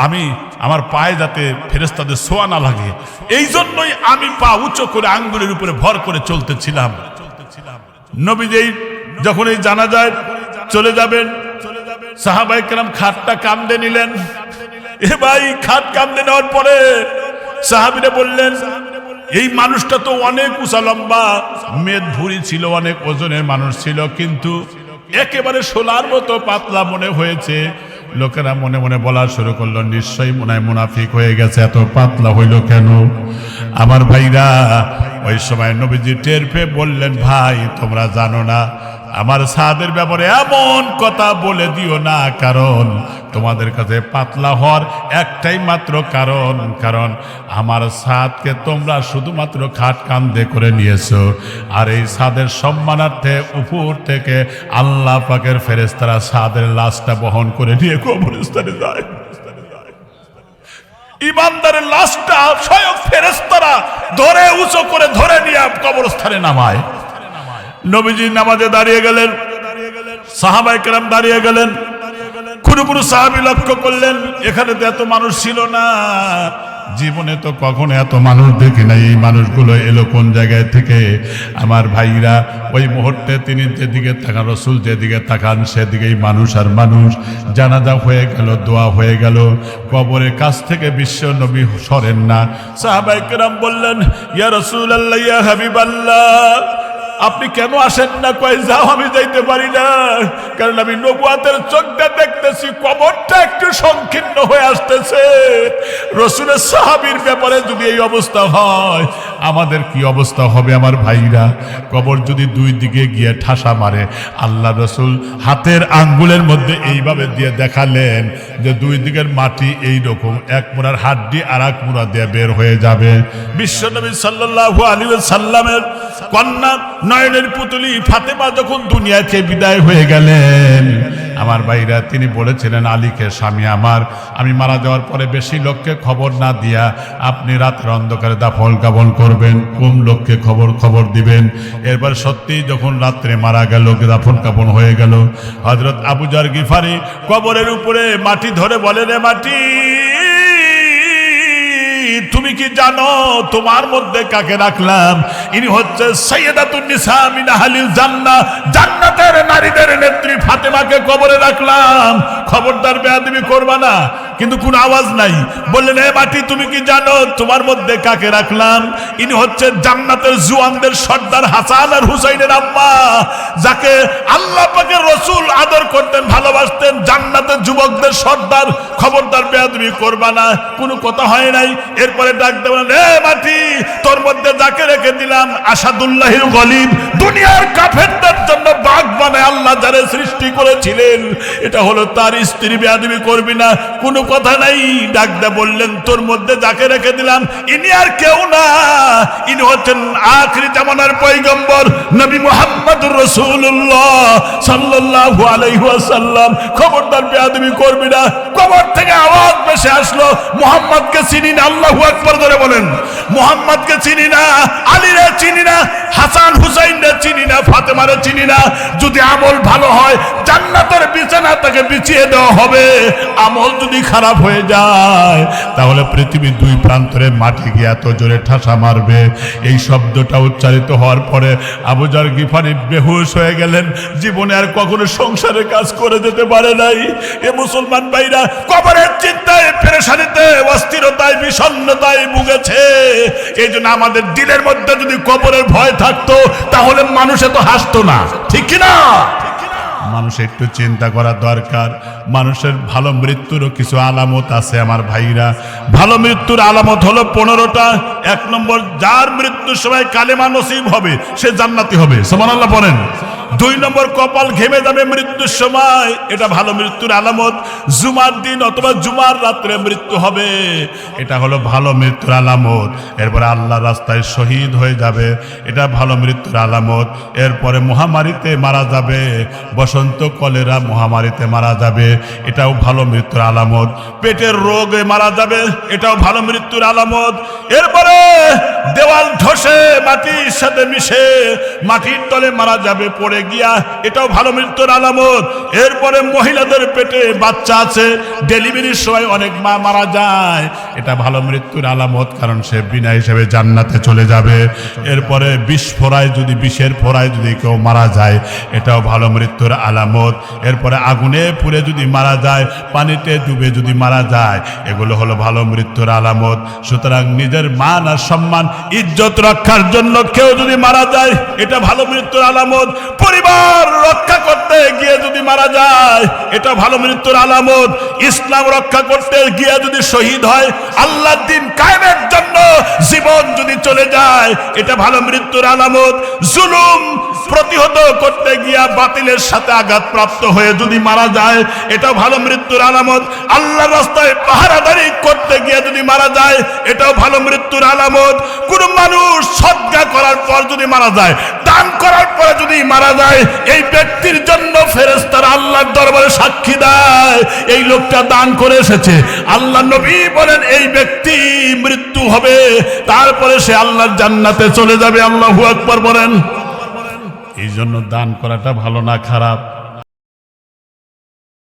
আমি আমার পায়ে যাতে ফেরেশতাদের ছোঁয়া না লাগে এই জন্যই আমি পা উঁচু করে আঙ্গুলের উপরে ভর করে চলতেছিলাম। নবীজি যখন এই জানাজায় চলে যাবেন, সাহাবায়ে কেরাম খাটটা কামড়ে নিলেন। এ ভাই, খাট কামড়ে নেওয়ার পরে সাহাবীরা বললেন, এই মানুষটা তো অনেক উঁচা লম্বা, মেদ ভুঁড়ি ছিল, অনেক ওজনের মানুষ ছিল, কিন্তু একেবারে সোলার মতো পাতলা মনে হয়েছে। লোকেরা মনে মনে বলা শুরু করলো, নিশ্চয়ই মনে হয় মুনাফিক হয়ে গেছে, এত পাতলা হইল কেন? আমার ভাইরা, ওই সময় নবীজি টের পেয়ে বললেন, ভাই তোমরা জানো না, আমার সাদের ব্যাপারে এমন কথা বলে দিও না, কারণ তোমাদের কাছে পাতলা হওয়ার একটাই মাত্র কারণ আমার সাদকে তোমরা শুধুমাত্র খাট কান্দে করে নিয়েছো, আর এই সাদের সম্মানার্থে উপর থেকে আল্লাহ পাকের ফেরেশতারা সাদের লাশটা বহন করে নিয়ে কবরস্থানে যায়। ইমানদারের লাশটা স্বয়ং ফেরেশতারা ধরে উঁচু করে ধরে নিয়ে কবরস্থানে নামায়। নবীজি নামাজে দাঁড়িয়ে গেলেন, সাহাবায়ে কেরাম দাঁড়িয়ে গেলেন। কোন সাহাবী লক্ষ্য করলেন, এখানে তো এত মানুষ ছিল না, জীবনে তো কখনো এত মানুষ দেখি নাই, এই মানুষগুলো এলো কোন জায়গায় থেকে? আমার ভাইরা, ওই মুহূর্তে তিনি যেদিকে তাকান, রাসূল যেদিকে তাকান সেদিকেই মানুষ আর মানুষ। জানাজা হয়ে গেল, দোয়া হয়ে গেল, কবরের কাছ থেকে বিশ্ব নবী সরেন না। সাহাবায়ে কেরাম বললেন, ইয়া রাসূলুল্লাহ, ইয়া হাবিবাল্লাহ, আপনি কেন আসেন না? কয়, যাও, আমি যাইতে পারি না, কারণ আমি নবুয়াতের চোখটা দেখতেছি, কবরটা একটু সংকীর্ণ হয়ে আসতেছে। রাসূলের সাহাবীর ব্যাপারে যদি এই অবস্থা হয়, আমাদের কি অবস্থা হবে? আমার ভাইরা, কবর যদি দুই দিকে গিয়ে ঠাসা মারে, আল্লাহ রাসূল হাতের আঙ্গুলের মধ্যে এইভাবে দিয়ে দেখালেন যে দুই দিকের মাটি এই রকম, এক মুড়ার হাড্ডি আর এক মুড়া দিয়ে বের হয়ে যাবে। বিশ্বনবী সাল্লাল্লাহু আলাইহি ওয়াসাল্লামের কন্যা নয়নের পুতুলি ফাতেমা যখন দুনিয়া থেকে বিদায় হয়ে গেলেন, আমার ভাইরা, তিনি বলেছিলেন, আলীকে, স্বামী আমার, আমি মারা যাওয়ার পরে বেশি লোককে খবর না দিয়া আপনি রাতের অন্ধকারে দাফন কাফন করবেন, কম লোককে খবর দিবেন। এরপর সত্যি যখন রাত্রে মারা গেল, দাফন কাফন হয়ে গেল, হযরত আবু যর গিফারি কবরের উপরে মাটি ধরে বলে, রে মাটি, তুমি কি জানো তোমার মধ্যে কাকে রাখলাম? ইনি হচ্ছে সাইয়্যিদাতুন নিসা মিন আহলিল জান্নাহ, জান্নাতের নারীদের নেত্রী ফাতেমাকে কবরে রাখলাম। খবরদার বেয়াদবি করবা না। কিন্তু কোন আওয়াজ নাই। বললেন, এ মাটি, তুমি কি জানো তোমার মধ্যে কাকে রাখলাম? ইনি হচ্ছে জান্নাতের জুয়ানদের সর্দার হাসান আর হুসাইনের আম্মা, যাকে আল্লাহ পাকের রাসূল আদর করতেন, ভালোবাসতেন, জান্নাতের যুবকদের সর্দার। খবরদার বেয়াদবি করবা না। কোনো কথা হয় নাই। এরপরে ডাক দেবেন, এ মাটি, তোর মধ্যে যাকে রেখে দিলাম, আসাদুল্লাহিল গলিব, দুনিয়ার কাফেরদের জন্য বাঘ বানায় আল্লাহ যারে সৃষ্টি করেছিলেন, এটা হলো তার স্ত্রী, বেয়াদবি করবি না। কোনো কথা নাই। ডাক দে বললেন, তোর মধ্যে যাকে রেখে দিলাম, ইনি আর কেউ না, ইনি হচ্ছেন আখিরি জামানার পয়গম্বর নবী মুহাম্মদুর রাসূলুল্লাহ সাল্লাল্লাহু আলাইহি ওয়াসাল্লাম। খবরদার বেয়াদবি করবি না। কবর থেকে আওয়াজ ভেসে আসলো, মুহাম্মদকে চিনি না। আল্লাহু আকবার করে বলেন, মুহাম্মদকে চিনি না, আলীরে চিনি না, হাসান হুসাইনরে চিনি না, ফাতেমারে চিনি না। যদি আমল ভালো হয়, জান্নাতের বিছানা বিছানা তাকে বিছিয়ে দেওয়া হবে। আমল যদি খারাপ হয়ে যায় তাহলে পৃথিবীর দুই প্রান্তরে মাটি গিয়ে এত জোরে ঠাসা মারবে। এই শব্দটা উচ্চারিত হওয়ার পরে আবু যর গিফারি বেহুশ হয়ে গেলেন। জীবনে আর কখনো সংসারের কাজ করে যেতে পারে নাই। এ মুসলমান ভাইরা কবরের চিন্তায়, পেরেশানিতে, অস্থিরতায়, বিষণ্ণতায় ভুগেছে। এই জন্য আমাদের দিলের মধ্যে যদি কবরের ভয় থাকতো তাহলে মানুষ এত হাসতো না, ঠিক কিনা? মানুষের একটু চিন্তা করা দরকার। মানুষের ভালো মৃত্যুরও কিছু আলামত আছে আমার ভাইরা। ভালো মৃত্যুর আলামত হলো 15টা। 1 নম্বর, যার মৃত্যুর সময় কালেমা নসিব হবে সে জান্নাতি হবে, সুবহানাল্লাহ বলেন। 2 নম্বর, কপাল ঘেমে যাবে মৃত্যুর সময়, এটা ভালো মৃত্যুর আলামত। জুমার দিন অথবা জুমার রাত্রে মৃত্যু হবে, এটা হলো ভালো মৃত্যুর আলামত। এরপরে আল্লাহর রাস্তায় শহীদ হয়ে যাবে, এটা ভালো মৃত্যুর আলামত। এরপরে মহামারীতে মারা যাবে, বসন্ত কলেরা মহামারীতে মারা যাবে, এটাও ভালো মৃত্যুর আলামত। পেটের রোগে মারা যাবে, এটাও ভালো মৃত্যুর আলামত। এরপরে দেওয়াল ধসে মাটির সাথে মিশে মাটির তলে মারা যাবে পড়ে গিয়া, এটাও ভালো মৃত্যুর আলামত। এরপরে মহিলাদের পেটে বাচ্চা আছে, ডেলিভারির সময় অনেক মা মারা যায়, এটা ভালো মৃত্যুর আলামত, কারণ সে বিনা হিসেবে জান্নাতে চলে যাবে। এরপরে বিষের ফোড়ায় যদি কেউ মারা যায়, এটাও ভালো মৃত্যুর আলামত। এরপরে আগুনে পুড়ে যদি মারা যায়, পানিতে ডুবে যদি মারা যায়, এগুলো হলো ভালো মৃত্যুর আলামত। সুতরাং নিজের মান আর সম্মান, ইজ্জত রক্ষার জন্য কেউ যদি মারা যায়, এটা ভালো মৃত্যুর আলামত। পরিবার রক্ষা করতে গিয়ে যদি মারা যায়, এটা ভালো মৃত্যুর আলামত। ইসলাম রক্ষা করতে গিয়ে যদি শহীদ হয়, আল্লাহর দ্বীন কায়েমের জন্য জীবন যদি চলে যায়, এটা ভালো মৃত্যুর আলামত। জুলুম প্রতিহত করতে গিয়া বাতিলের সাথে আঘাতপ্রাপ্ত হয়ে যদি মারা যায়, এটাও ভালো মৃত্যুর আলামত। আল্লাহর রাস্তায় পাহারাদারি করতে গিয়ে যদি মারা যায়, এটাও ভালো মৃত্যুর আলামত। কোন মানুষ সদকা করার পর যদি মারা যায়, দান করার পরে যদি মারা যায়, এই ব্যক্তির জন্য ফেরেশতারা আল্লাহর দরবারে সাক্ষী দেয় এই লোকটা দান করে এসেছে। আল্লাহ নবী বলেন এই ব্যক্তি মৃত্যু হবে, তারপরে সে আল্লাহর জান্নাতে চলে যাবে। আল্লাহু আকবার বলেন। এই জন্য দান করাটা ভালো না খারাপ?